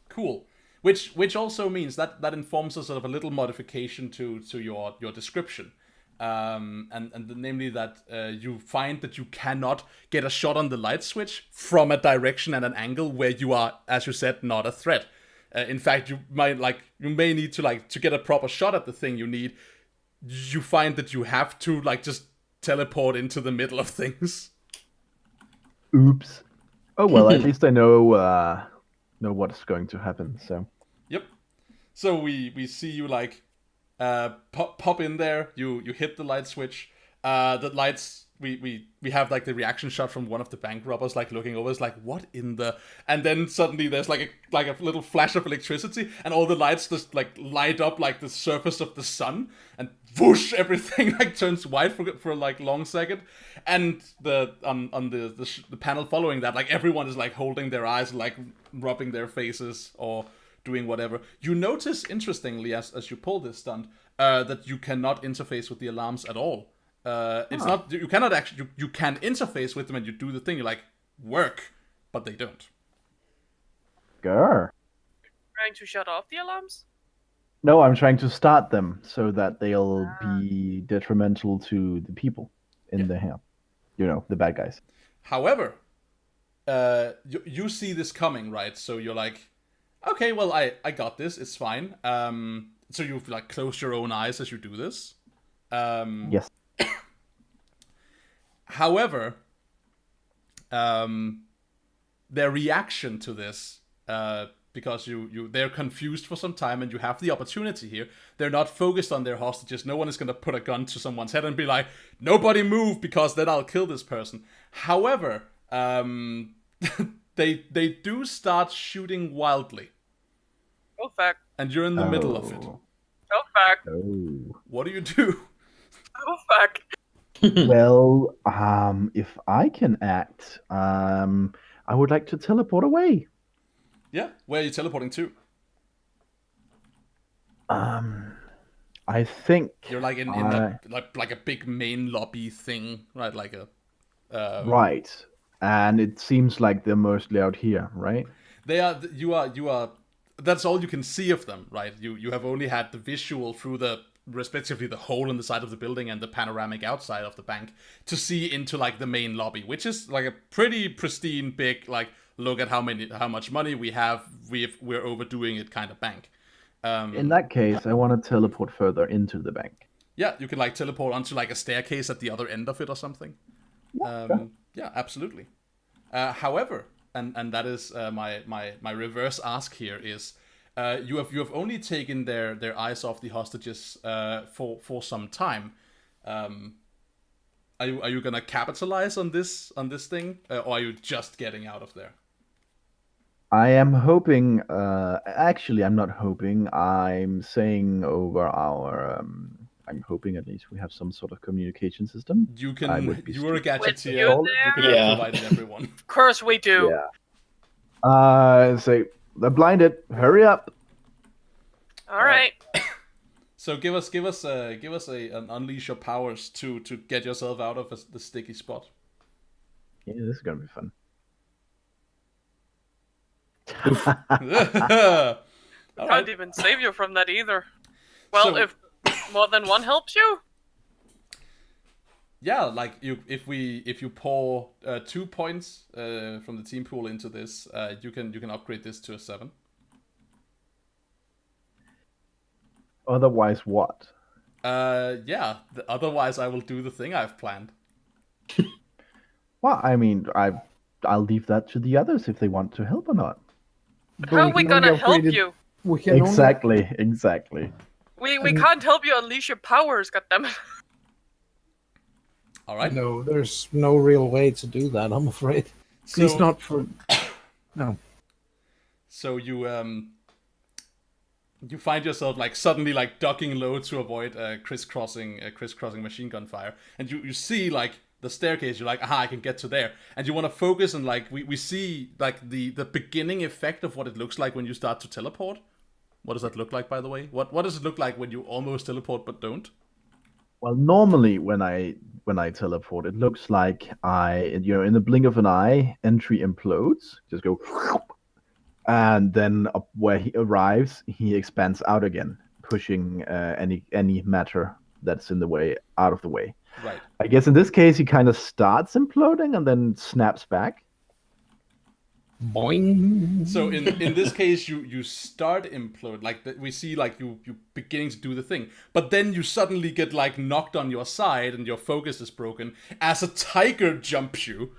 Cool. Which also means that informs us of a little modification to your description. And namely that you find that you cannot get a shot on the light switch from a direction and an angle where you are, as you said, not a threat. In fact, you may need to get a proper shot at the thing you find that you have to just teleport into the middle of things. Oops. Oh well, at least I know what's going to happen. So. Yep. So we see you pop in there. You hit the light switch. The lights. We have the reaction shot from one of the bank robbers looking over. It's what in the? And then suddenly there's a little flash of electricity, and all the lights just light up like the surface of the sun, and whoosh, everything turns white for a long second. And on the panel following that, everyone is holding their eyes, rubbing their faces or doing whatever. You notice, interestingly, as you pull this stunt, that you cannot interface with the alarms at all. It's not, you cannot actually, you can interface with them and you do the thing, you're work, but they don't. Grr. Trying to shut off the alarms? No, I'm trying to start them so that they'll be detrimental to the people in the camp. The bad guys. However, you see this coming, right? So you're okay, well, I got this, it's fine. So you've closed your own eyes as you do this. Yes. However, their reaction to this, because they're confused for some time and you have the opportunity here, they're not focused on their hostages. No one is going to put a gun to someone's head and be nobody move because then I'll kill this person. However, they do start shooting wildly. Oh, fuck. And you're in the middle of it. Oh, fuck. Oh. What do you do? Oh, fuck. Well, if I can act, I would like to teleport away. Yeah, where are you teleporting to? I think you're in a big main lobby thing, right? Right, and it seems like they're mostly out here, right? They are. You are. That's all you can see of them, right? You have only had the visual through respectively the hole in the side of the building and the panoramic outside of the bank to see into the main lobby, which is a pretty pristine, big look at how much money we have. We're overdoing it kind of bank. In that case, I want to teleport further into the bank. Yeah, you can teleport onto a staircase at the other end of it or something. Yeah, Yeah, absolutely. However, and that is my reverse ask here is, you have only taken their eyes off the hostages for some time. Are you gonna capitalize on this thing, or are you just getting out of there? I am hoping. Actually, I'm not hoping. I'm saying over our. I'm hoping at least we have some sort of communication system. You I can. would be You are a stupid With gadgeteer. you You can there? have provided everyone. Of course we do. Yeah. Say they're blinded. Hurry up. All right. So give us an unleash your powers to get yourself out of the sticky spot. Yeah, this is gonna be fun. All Can't right. even save you from that either. Well, So- if more than one helps you, Yeah, like if you pour 2 points from the team pool into this, you can upgrade this to a 7. Otherwise, what? Yeah. Otherwise, I will do the thing I've planned. Well, I mean, I'll leave that to the others if they want to help or not. how are we can only gonna help upgrade it- you? We can only- Exactly. We can't help you unleash your powers, goddammit. All right. No, there's no real way to do that, I'm afraid. At least not for... No. So you find yourself like suddenly like ducking low to avoid crisscrossing machine gun fire, and you see like the staircase. You're like, aha, I can get to there, and you want to focus, and like we see like the beginning effect of what it looks like when you start to teleport. What does that look like, by the way? What does it look like when you almost teleport but don't? Well, normally when I teleport, it looks like in the blink of an eye, entry implodes, just go, and then up where he arrives, he expands out again, pushing any matter that's in the way out of the way. Right. I guess in this case, he kind of starts imploding and then snaps back. Boing. So in this case, you start implode, like we see like you beginning to do the thing, but then you suddenly get like knocked on your side and your focus is broken as a tiger jumps you.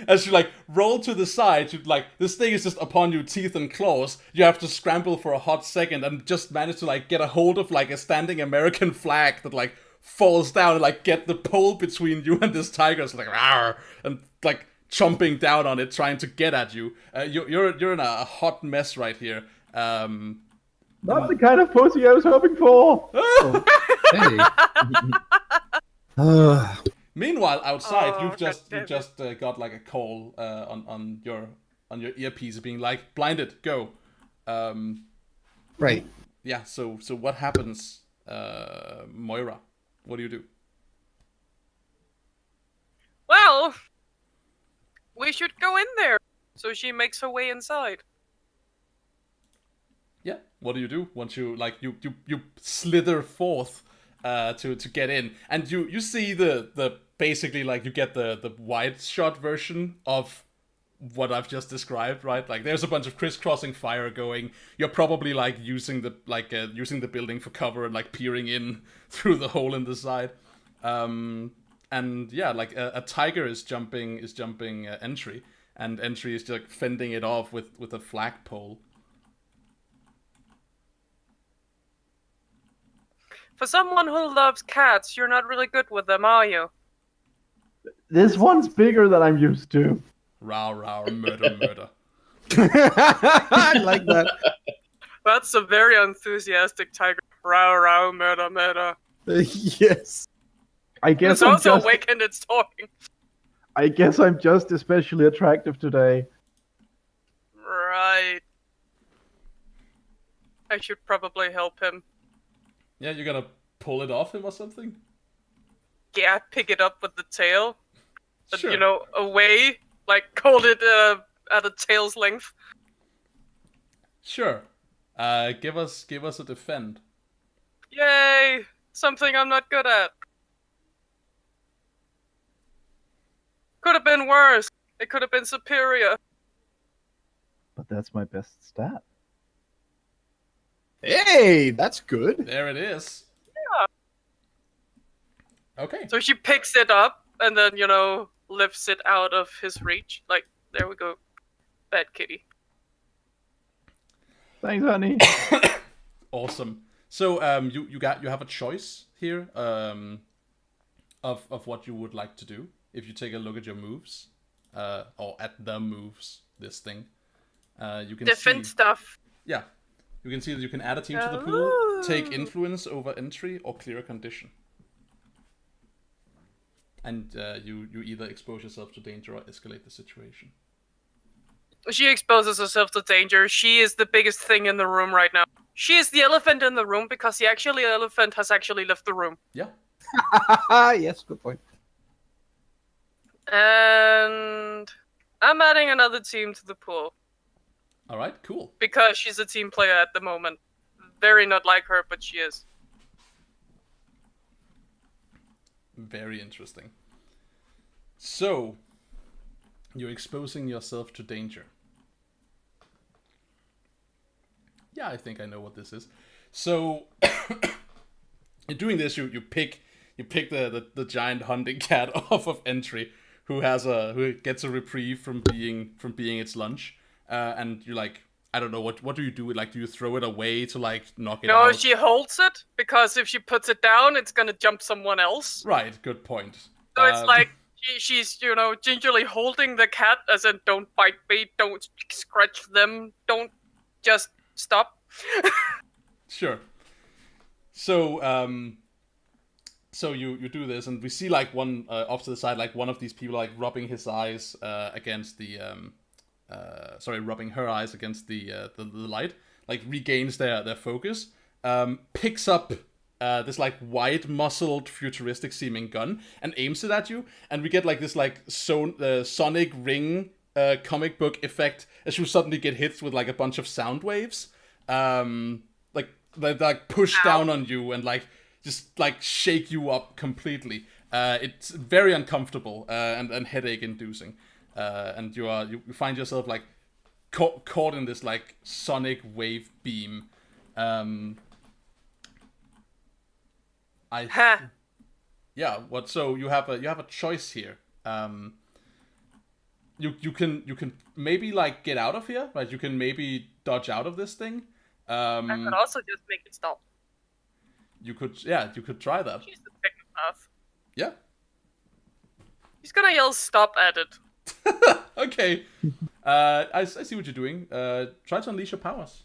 As you like roll to the side, you like this thing is just upon you, teeth and claws. You have to scramble for a hot second and just manage to like get a hold of like a standing American flag that like falls down and like get the pole between you and this tiger. It's like rawr, and like chomping down on it, trying to get at you. You're in a hot mess right here. Not the kind of pussy I was hoping for. Hey. Meanwhile, outside, Oh, you've just goddammit. got like a call on your earpiece being like, blinded, go. Right. Yeah. So what happens, Moira? What do you do? Well, we should go in there. So she makes her way inside. Yeah. What do you do once you like you slither forth to get in, and you see the basically like you get the wide shot version of what I've just described, right? Like there's a bunch of crisscrossing fire going. You're probably like using the building for cover and like peering in through the hole in the side. And yeah, like a tiger is jumping entry, and entry is just like fending it off with a flagpole. For someone who loves cats, you're not really good with them, are you? This one's bigger than I'm used to. Row, row, murder. I like that. That's a very enthusiastic tiger. Row, row, murder, murder. Yes. I guess It's I'm also just. awake and it's talking. I guess I'm just especially attractive today. Right. I should probably help him. Yeah, you're gonna pull it off him or something? Yeah, pick it up with the tail. And, Sure. you know, away. Like, hold it at a tail's length. Sure. Give us a defend. Yay! Something I'm not good at. Could have been worse. It could have been superior. But that's my best stat. Hey, that's good. There it is. Yeah. Okay. So she picks it up and then, lifts it out of his reach. Like, there we go. Bad kitty. Thanks, honey. Awesome. So you have a choice here of what you would like to do. If you take a look at your moves, or at the moves, this thing, you can Defend see, stuff. yeah, you can see that you can add a team to the pool, take influence over entry, or clear a condition. And you either expose yourself to danger or escalate the situation. She exposes herself to danger. She is the biggest thing in the room right now. She is the elephant in the room because the elephant has actually left the room. Yeah. Yes, good point. And I'm adding another team to the pool. All right, cool. Because she's a team player at the moment. Very not like her, but she is. Very interesting. So, you're exposing yourself to danger. Yeah, I think I know what this is. So, in doing this, you pick the giant hunting cat off of entry, who gets a reprieve from being its lunch, and you're like, I don't know, what do you do? Like, do you throw it away to like knock it out? No, she holds it because if she puts it down, it's gonna jump someone else. Right, good point. So it's like she's gingerly holding the cat, as in don't bite me, don't scratch them, don't just stop. Sure. So so you do this, and we see like one off to the side, like one of these people like rubbing his eyes against the rubbing her eyes against the light, like regains their focus, picks up this like wide muscled futuristic seeming gun and aims it at you, and we get like this like sonic ring comic book effect as you suddenly get hit with like a bunch of sound waves, like push down on you and like just like shake you up completely. It's very uncomfortable and headache inducing. And you find yourself like caught in this like sonic wave beam. Yeah. What? So you have a choice here. You can maybe like get out of here, right? You can maybe dodge out of this thing. I could also just make it stop. You could try that. She's the psychopath. Yeah. He's gonna yell "stop" at it. Okay. I see what you're doing. Try to unleash your powers.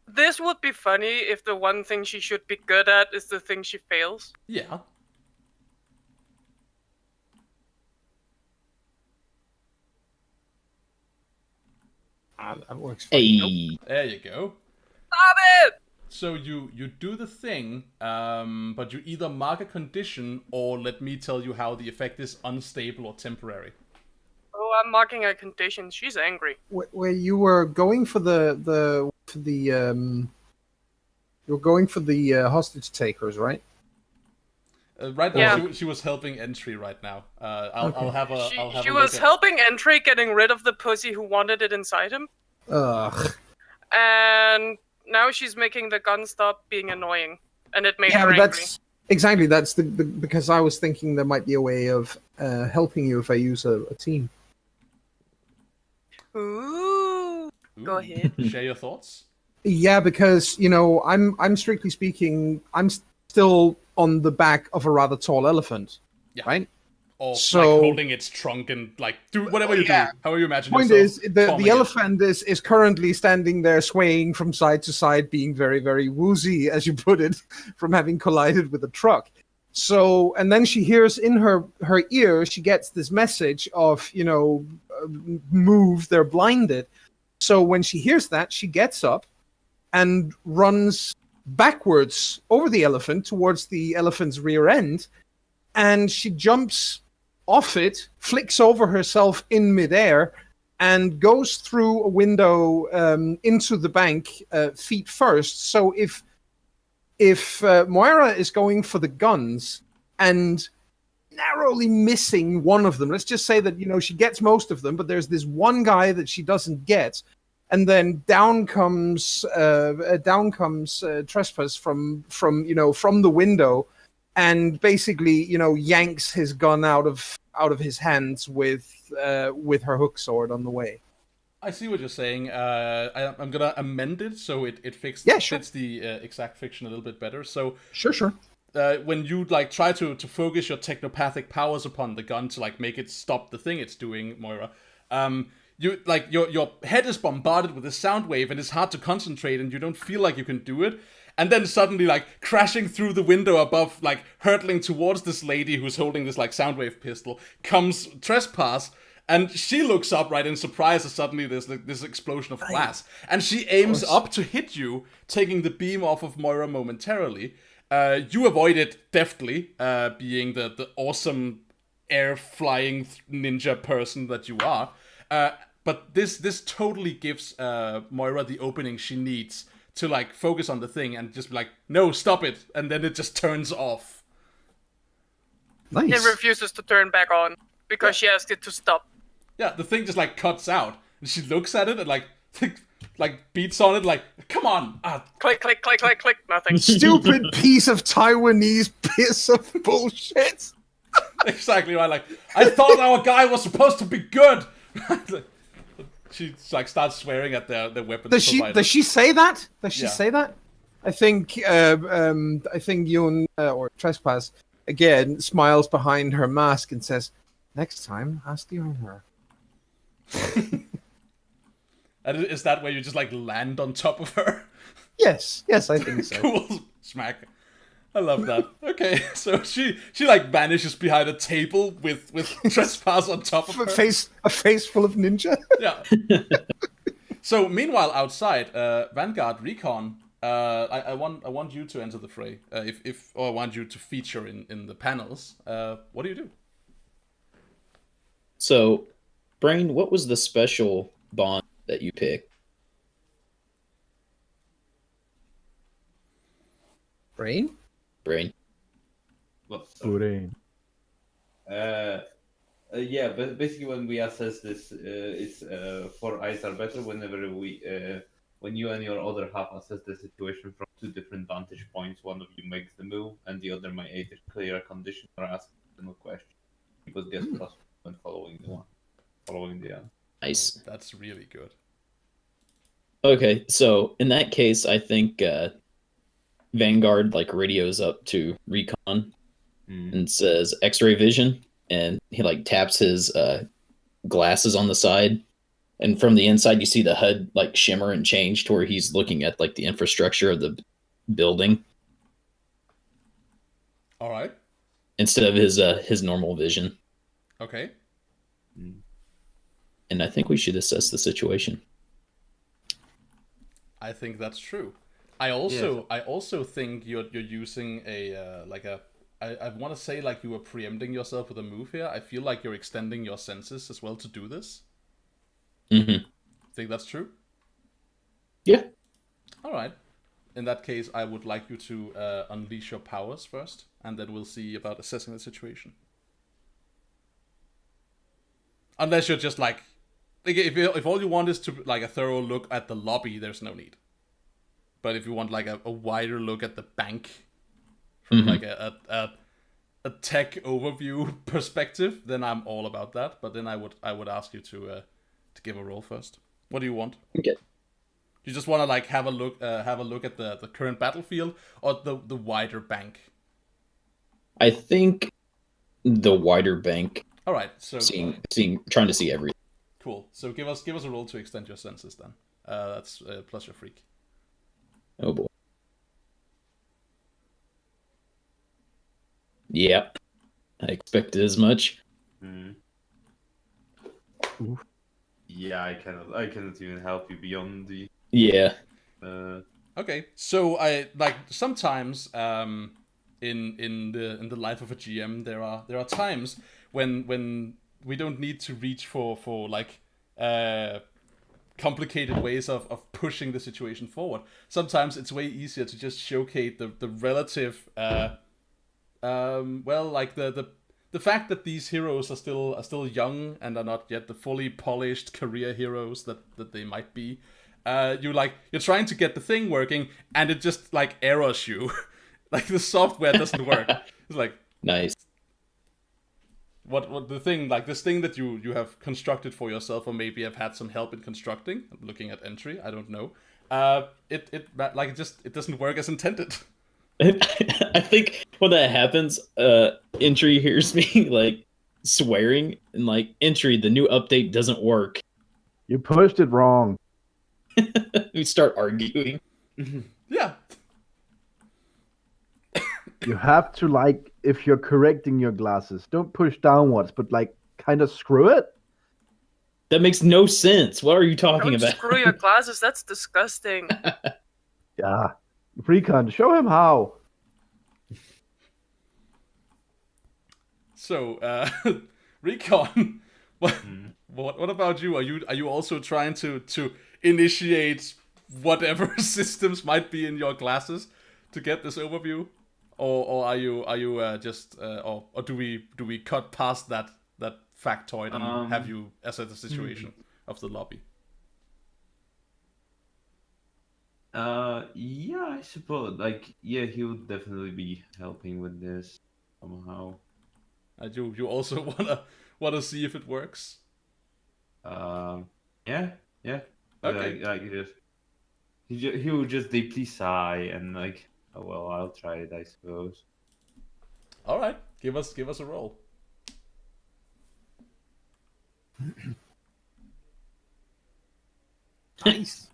This would be funny if the one thing she should be good at is the thing she fails. Yeah. That works. Hey. There you go. Stop it! So you do the thing, but you either mark a condition or let me tell you how the effect is unstable or temporary. Oh, I'm marking a condition. She's angry. Where you were going for the hostage takers, right? Right now, Yeah. she was helping entry right now. I'll have a. She was helping Entry getting rid of the pussy who wanted it inside him, Ugh. and now she's making the gun stop being annoying, and it made Yeah, her but angry. that's exactly the because I was thinking there might be a way of helping you if I use a team. Ooh. Go ahead. Share your thoughts. Yeah, because I'm strictly speaking, I'm still on the back of a rather tall elephant, Yeah. right? Or So- like holding its trunk and like do whatever you do. However you imagine Point yourself. is, the calming it. elephant is currently standing there swaying from side to side, being very, very woozy, as you put it, from having collided with a truck. So, and then she hears in her ear, she gets this message of, move, they're blinded. So when she hears that, she gets up and runs backwards over the elephant towards the elephant's rear end, and she jumps off it, flicks over herself in midair, and goes through a window into the bank feet first. So if Moira is going for the guns and narrowly missing one of them, let's just say that she gets most of them, but there's this one guy that she doesn't get, and then down comes Trespass from the window, and basically, yanks his gun out of his hands with her hook sword on the way. I see what you're saying. I'm gonna amend it so it fits the exact fiction a little bit better. So Sure. When you like try to focus your technopathic powers upon the gun to like make it stop the thing it's doing, Moira, you like your head is bombarded with a sound wave and it's hard to concentrate and you don't feel like you can do it. And then suddenly, like, crashing through the window above, like, hurtling towards this lady who's holding this, like, soundwave pistol, comes Trespass, and she looks up, right, in surprise as suddenly there's, like, this explosion of glass. And she aims up to hit you, taking the beam off of Moira momentarily. You avoid it deftly, being the awesome air-flying ninja person that you are. But this totally gives Moira the opening she needs to like focus on the thing and just be like, no, stop it, and then it just turns off. Nice. It refuses to turn back on because she asked it to stop. Yeah, the thing just like cuts out, and she looks at it and like beats on it like, come on, Click, click, click, click, click, nothing. Stupid piece of Taiwanese piece of bullshit. Exactly right. Like, I thought our guy was supposed to be good. She like starts swearing at their weapons. Does she say that? Does she Yeah. say that? I think Yoon or Trespass again smiles behind her mask and says, "Next time, ask her." And is that where you just like land on top of her? Yes, I think so. Cool smack. I love that. Okay, so she like vanishes behind a table with Trespass on top of her. A face full of ninja. Yeah. So meanwhile, outside, Vanguard Recon, I want you to enter the fray. Or I want you to feature in the panels. What do you do? So, Brain, what was the special bond that you picked? Brain. Brain. Well, Brain. yeah, but basically when we assess this, it's 4 eyes are better whenever when you and your other half assess the situation from 2 different vantage points. One of you makes the move, and the other may either clear a condition or ask a question. Because gets plus when following the other. Nice. That's really good. Okay, so in that case, I think Vanguard like radios up to Recon and says X-ray vision, and he like taps his glasses on the side, and from the inside you see the HUD like shimmer and change to where he's looking at like the infrastructure of the building All right. instead of his normal vision. Okay. And I think we should assess the situation. I think that's true. I also think you're using I want to say like you were preempting yourself with a move here. I feel like you're extending your senses as well to do this. Mm-hmm. Think that's true? Yeah. All right. In that case, I would like you to unleash your powers first, and then we'll see about assessing the situation. Unless you're just like if all you want is to like a thorough look at the lobby, there's no need. But if you want like a wider look at the bank from like a tech overview perspective, then I'm all about that. But then I would ask you to give a roll first. What do you want? Okay. You just want to like have a look at the current battlefield or the wider bank? I think the wider bank. All right. So trying to see everything. Cool. So give us a roll to extend your senses then. That's plus your freak. Oh boy. Yep. I expected as much. Yeah, I cannot even help you beyond the. Yeah. Okay, so I like sometimes in the life of a GM there are times when we don't need to reach for like complicated ways of pushing the situation forward. Sometimes it's way easier to just showcase the relative well, like the fact that these heroes are still young and are not yet the fully polished career heroes that they might be. You're trying to get the thing working and it just like errors you Like the software doesn't work. It's like Nice. what the thing, like this thing that you have constructed for yourself, or maybe have had some help in constructing. I'm looking at entry. I don't know. It doesn't work as intended. I think when that happens, Entry hears me like swearing and like, Entry, the new update doesn't work. You pushed it wrong. We start arguing. Yeah. You have to, like, if you're correcting your glasses, don't push downwards, but like kind of screw it. That makes no sense. What are you talking Don't about? screw your glasses. That's disgusting. Yeah. Recon, show him how. So, Recon, what about you? Are you also trying to initiate whatever systems might be in your glasses to get this overview, or are you just or do we cut past that factoid and have you assess the situation of the lobby? Yeah, I suppose. Like, yeah, he would definitely be helping with this somehow. You also wanna see if it works? Yeah. Okay. He would just deeply sigh and like, oh well, I'll try it, I suppose. All right, give us a roll. Nice.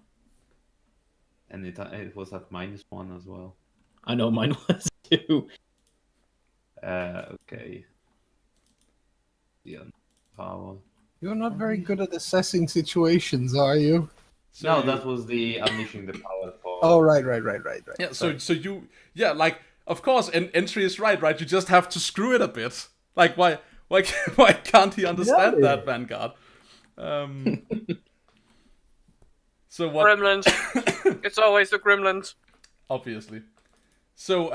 And it was at -1 as well. I know mine was too. Okay. Yeah. Power. You're not very good at assessing situations, are you? No, that was the unleashing the power for. Oh, right. Yeah, so you, yeah, like, of course, Entry is right? You just have to screw it a bit. Like, why can't he understand that, Vanguard? So what? Gremlins. It's always the gremlins. Obviously. So,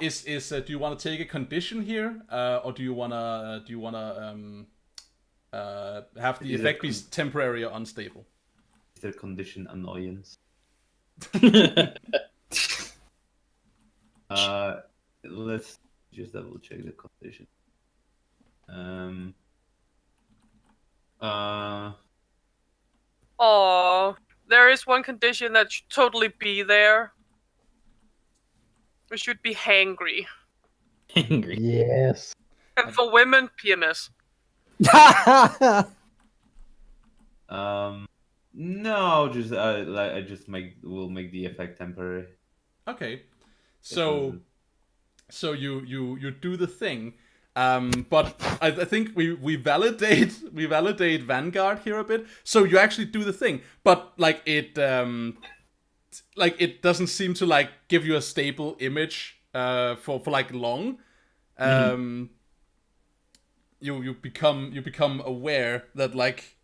do you want to take a condition here, or do you wanna have the effect be temporary or unstable? Is there condition annoyance? Let's just double check the condition. Oh, there is one condition that should totally be there. We should be hangry. Angry. Yes. And for women, PMS. No, just I just will make the effect temporary. Okay. So you do the thing. But I think we validate Vanguard here a bit. So you actually do the thing, but like it doesn't seem to like give you a stable image for like long. You become aware that like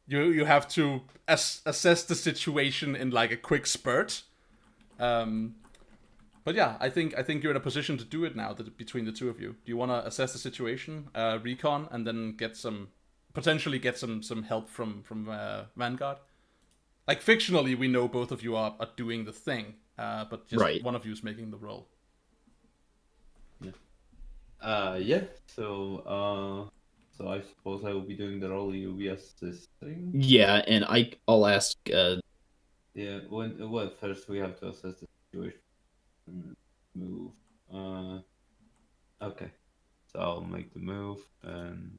you have to assess the situation in like a quick spurt. But yeah, I think you're in a position to do it now between the two of you. Do you want to assess the situation, Recon, and then potentially get some help from Vanguard? Like fictionally, we know both of you are doing the thing, but just one of you is making the roll. Yeah. So I suppose I will be doing the role you'll be assisting. Yeah, and I'll ask. Yeah. Well, first we have to assess the situation. Move. Okay. So I'll make the move and.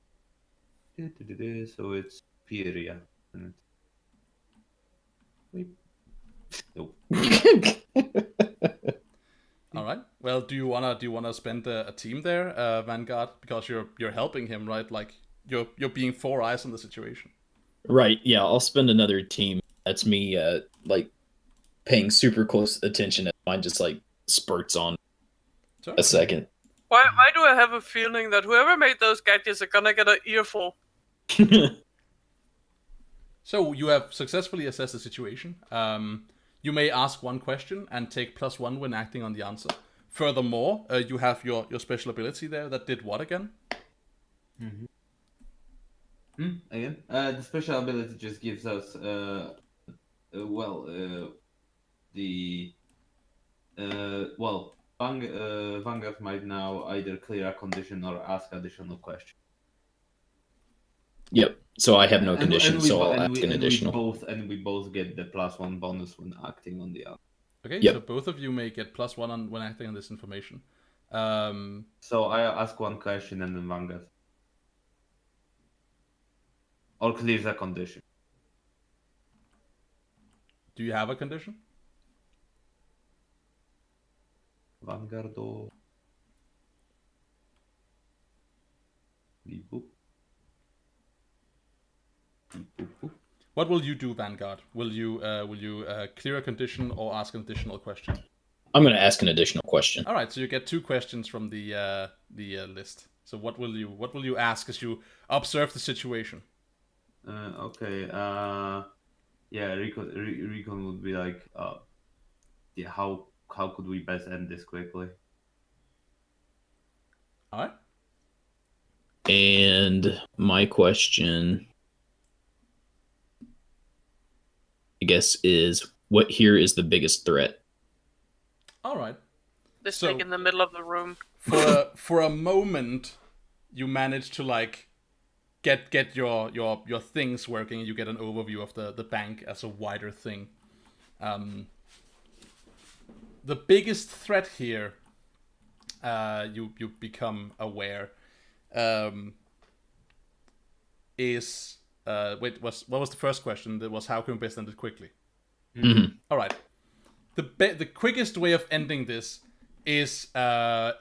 So it's Pyria. Nope. All right. Well, do you wanna spend a team there, Vanguard, because you're helping him, right? Like you're being four eyes on the situation. Right. Yeah, I'll spend another team. That's me, like paying super close attention as mine just like spurts on a second. Why do I have a feeling that whoever made those gadgets are gonna get an earful? So you have successfully assessed the situation. You may ask one question and take +1 when acting on the answer. Furthermore, you have your special ability there that did what again? Again? The special ability just gives us, Vanguard might now either clear a condition or ask additional questions. Yep. So I have no condition, we, so I'll and ask we, an and additional. we both get the +1 bonus when acting on the other. Okay, Yep. so both of you may get +1 on when acting on this information. So I ask one question and then Vanguard. Or clears a condition. Do you have a condition? Vanguard or... Beep, boop. Beep, boop, boop. What will you do, Vanguard? Will you clear a condition or ask an additional question? I'm going to ask an additional question. All right, so you get 2 questions from the list. So what will you ask as you observe the situation? Okay. Yeah, Recon would be like, yeah, how could we best end this quickly? All right. And my question, I guess, is what here is the biggest threat? All right. This So- thing in the middle of the room. For a moment, you manage to like get your things working. You get an overview of the bank as a wider thing. The biggest threat here, you become aware, is what was the first question? That was how can we best end it quickly? Mhm. All right. The quickest way of ending this is to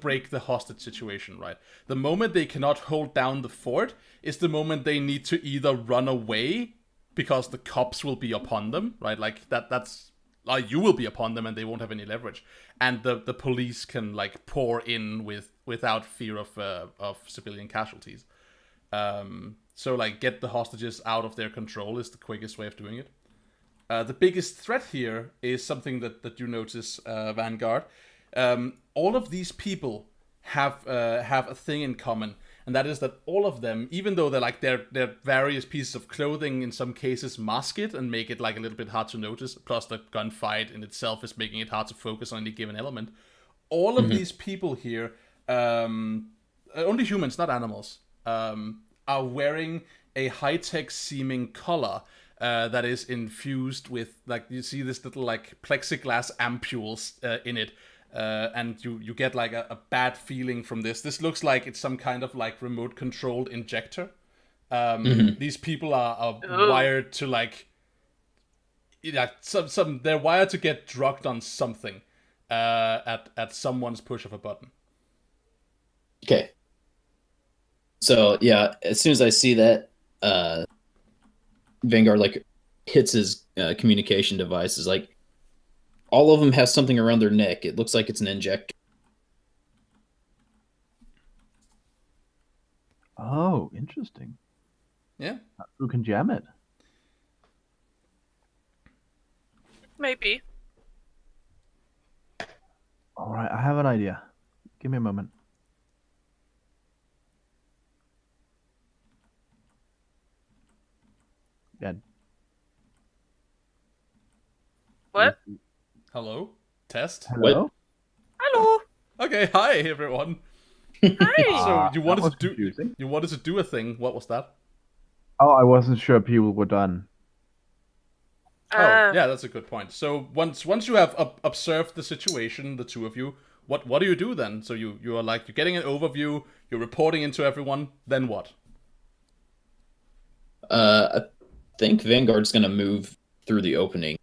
break the hostage situation, right? The moment they cannot hold down the fort is the moment they need to either run away because the cops will be upon them, right? Like that's like you will be upon them and they won't have any leverage, and the police can like pour in without fear of civilian casualties. So like get the hostages out of their control is the quickest way of doing it. The biggest threat here is something that you notice, Vanguard. All of these people have a thing in common, and that is that all of them, even though they're various pieces of clothing, in some cases mask it and make it like a little bit hard to notice. Plus, the gunfight in itself is making it hard to focus on any given element. All of these people here, only humans, not animals, are wearing a high-tech seeming collar. That is infused with, like, you see this little like plexiglass ampules in it, and you get like a bad feeling from this. This looks like it's some kind of like remote controlled injector. These people are wired to like, yeah, they're wired to get drugged on something at someone's push of a button. Okay. So yeah, as soon as I see that, Vanguard like hits his communication device. Is like all of them have something around their neck. It looks like it's an injector. Oh, interesting. Yeah. Who can jam it? Maybe. All right, I have an idea. Give me a moment. Good. What? Hello? Test? Hello? Hello. Okay, hi everyone. Hi. So you wanted that was to do confusing. you wanted to do a thing. What was that? Oh, I wasn't sure people were done. Oh, yeah, that's a good point. So once you have observed the situation, the two of you, what do you do then? So you are like, you're getting an overview, you're reporting into everyone, then what? I think Vanguard's gonna move through the opening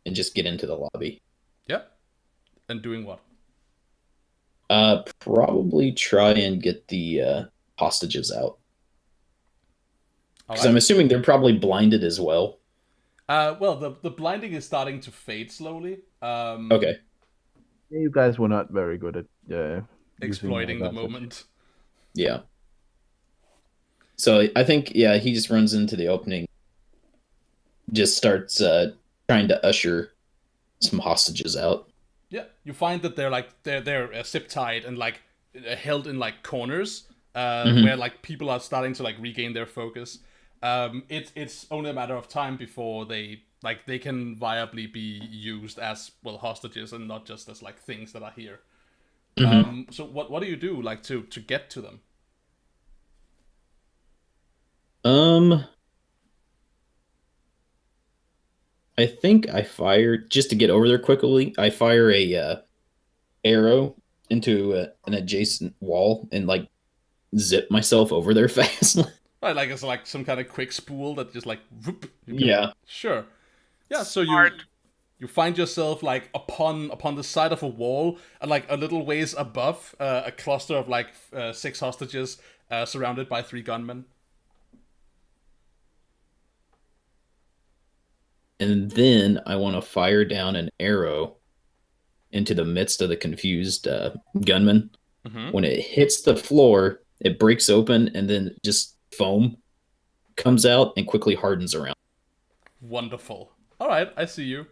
and just get into the lobby. Yeah. And doing what? Probably try and get the hostages out. Because Alright. I'm assuming they're probably blinded as well. Well, the blinding is starting to fade slowly. Okay. Yeah, you guys were not very good at using Exploiting the advantage. moment. Yeah. So I think, yeah, he just runs into the opening, just starts trying to usher some hostages out. Yeah, you find that they're zip tied and like held in like corners, where like people are starting to like regain their focus. It's only a matter of time before they like they can viably be used as well hostages and not just as like things that are here. So what do you do like to get to them? I think I fired just to get over there quickly. I fire a arrow into an adjacent wall and like zip myself over there fast. Right, like it's like some kind of quick spool that just like whoop, Yeah. Sure. Yeah, so Smart. you find yourself like upon the side of a wall, and like a little ways above a cluster of like 6 hostages surrounded by 3 gunmen. And then I want to fire down an arrow into the midst of the confused gunman. When it hits the floor, it breaks open, and then just foam comes out and quickly hardens around. Wonderful. All right, I see you.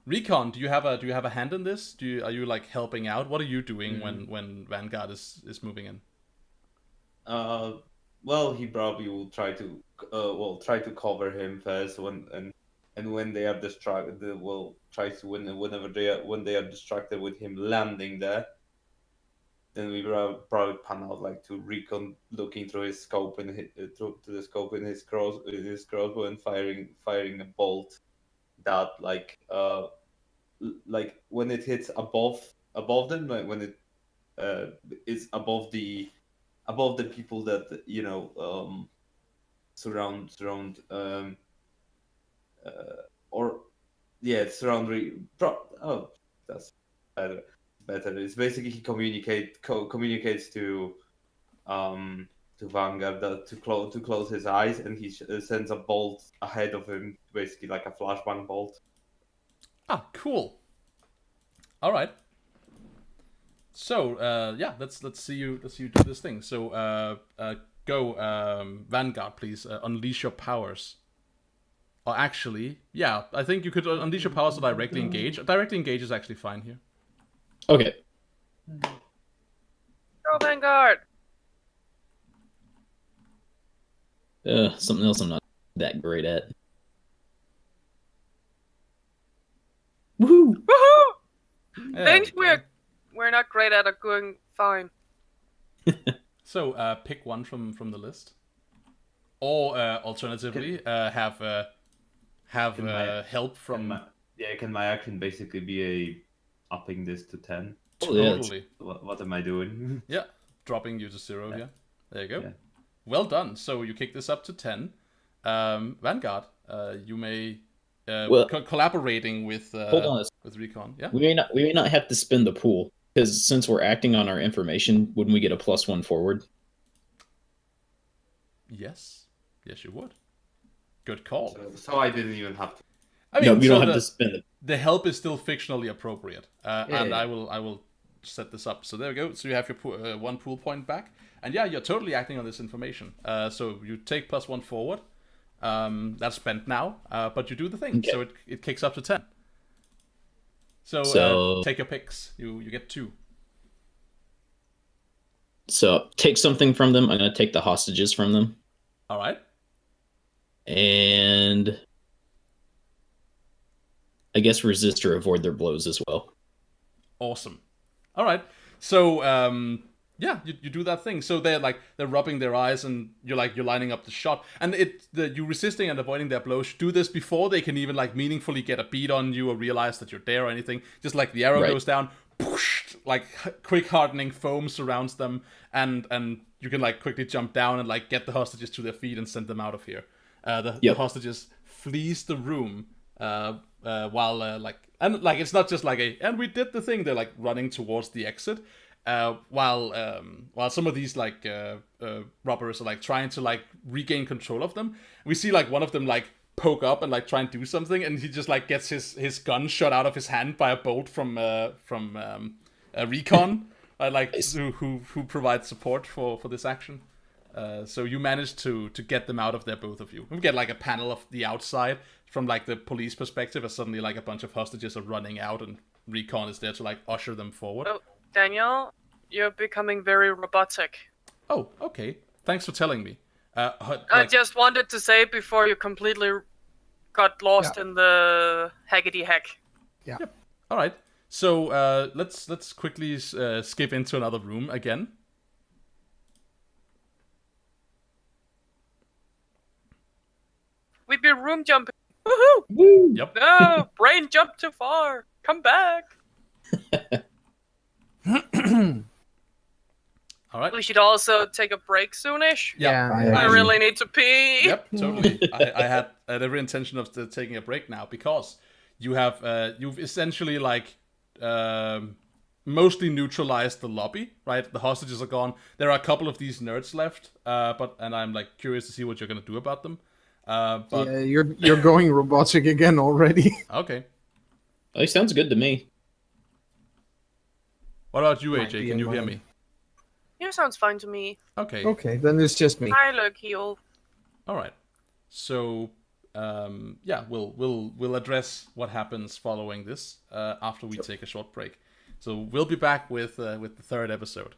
Recon, do you have a hand in this? Are you like helping out? What are you doing when Vanguard is moving in? Well, he probably will try to cover him first when they are distracted, they will try to when they are distracted with him landing there. Then we probably pan out like to Recon looking through his scope and to the scope in his crossbow and firing a bolt that like when it hits above them, like when it is above the people that surround that's better. It's basically he communicates to Vanguard to close his eyes, and he sends a bolt ahead of him, basically like a flashbang bolt. Ah, cool. All right. So yeah, let's see you do this thing. So go Vanguard, please unleash your powers. Or actually, yeah, I think you could unleash your powers to directly engage. Directly engage is actually fine here. Okay. Go Vanguard. Something else I'm not that great at. Woohoo! Woohoo! Yeah, Things we're not great at are going fine. So pick one from the list, or alternatively have help from. Can my action basically be upping this to 10? Totally. What am I doing? Yeah, dropping you to 0. Yeah, there you go. Yeah. Well done. So you kick this up to 10. Vanguard, you may collaborating with hold on. with Recon. Yeah, We may not have to spin the pool, because since we're acting on our information, wouldn't we get a +1 forward? Yes, you would. Good call. So I didn't even have to. I mean, No, we so don't have to spin it. the help is still fictionally appropriate, and yeah. I will set this up. So there we go. So you have your 1 pool point back, and yeah, you're totally acting on this information. So you take +1 forward. That's spent now, but you do the thing. Okay. So it kicks up to 10. So take your picks. You get 2. So take something from them. I'm going to take the hostages from them. All right. And I guess resist or avoid their blows as well. Awesome. All right. So yeah, you do that thing. So they're rubbing their eyes, and you're lining up the shot, and you resisting and avoiding their blows. Do this before they can even like meaningfully get a beat on you or realize that you're there or anything. Just like the arrow goes down, poosh, like quick hardening foam surrounds them, and you can like quickly jump down and like get the hostages to their feet and send them out of here. The hostages flees the room while it's not just like and we did the thing. They're like running towards the exit. While some of these like robbers are like trying to like regain control of them, we see like one of them like poke up and like try and do something, and he just like gets his gun shot out of his hand by a bolt from Recon, like who provides support for this action. So you manage to get them out of there, both of you. We get like a panel of the outside from like the police perspective, as suddenly like a bunch of hostages are running out, and Recon is there to like usher them forward. Oh, Daniel, you're becoming very robotic. Oh, okay. Thanks for telling me. I just wanted to say before you completely got lost in the hackety hack. Yeah. Yep. All right. So let's quickly skip into another room again. We've been room jumping. Woohoo! Yep. No, brain jumped too far. Come back. All right. We should also take a break soonish. Yeah. I really need to pee. Yep, totally. I had every intention of taking a break now because you've essentially mostly neutralized the lobby, right? The hostages are gone. There are a couple of these nerds left, and I'm curious to see what you're gonna do about them. But Yeah, you're going robotic again already. okay. It sounds good to me. What about you, Might AJ? be Can in you hear one. me? You sounds fine to me. Okay. Okay, then it's just me. Hi, Lokiel. All right. So, we'll address what happens following this after we take a short break. So we'll be back with the third episode.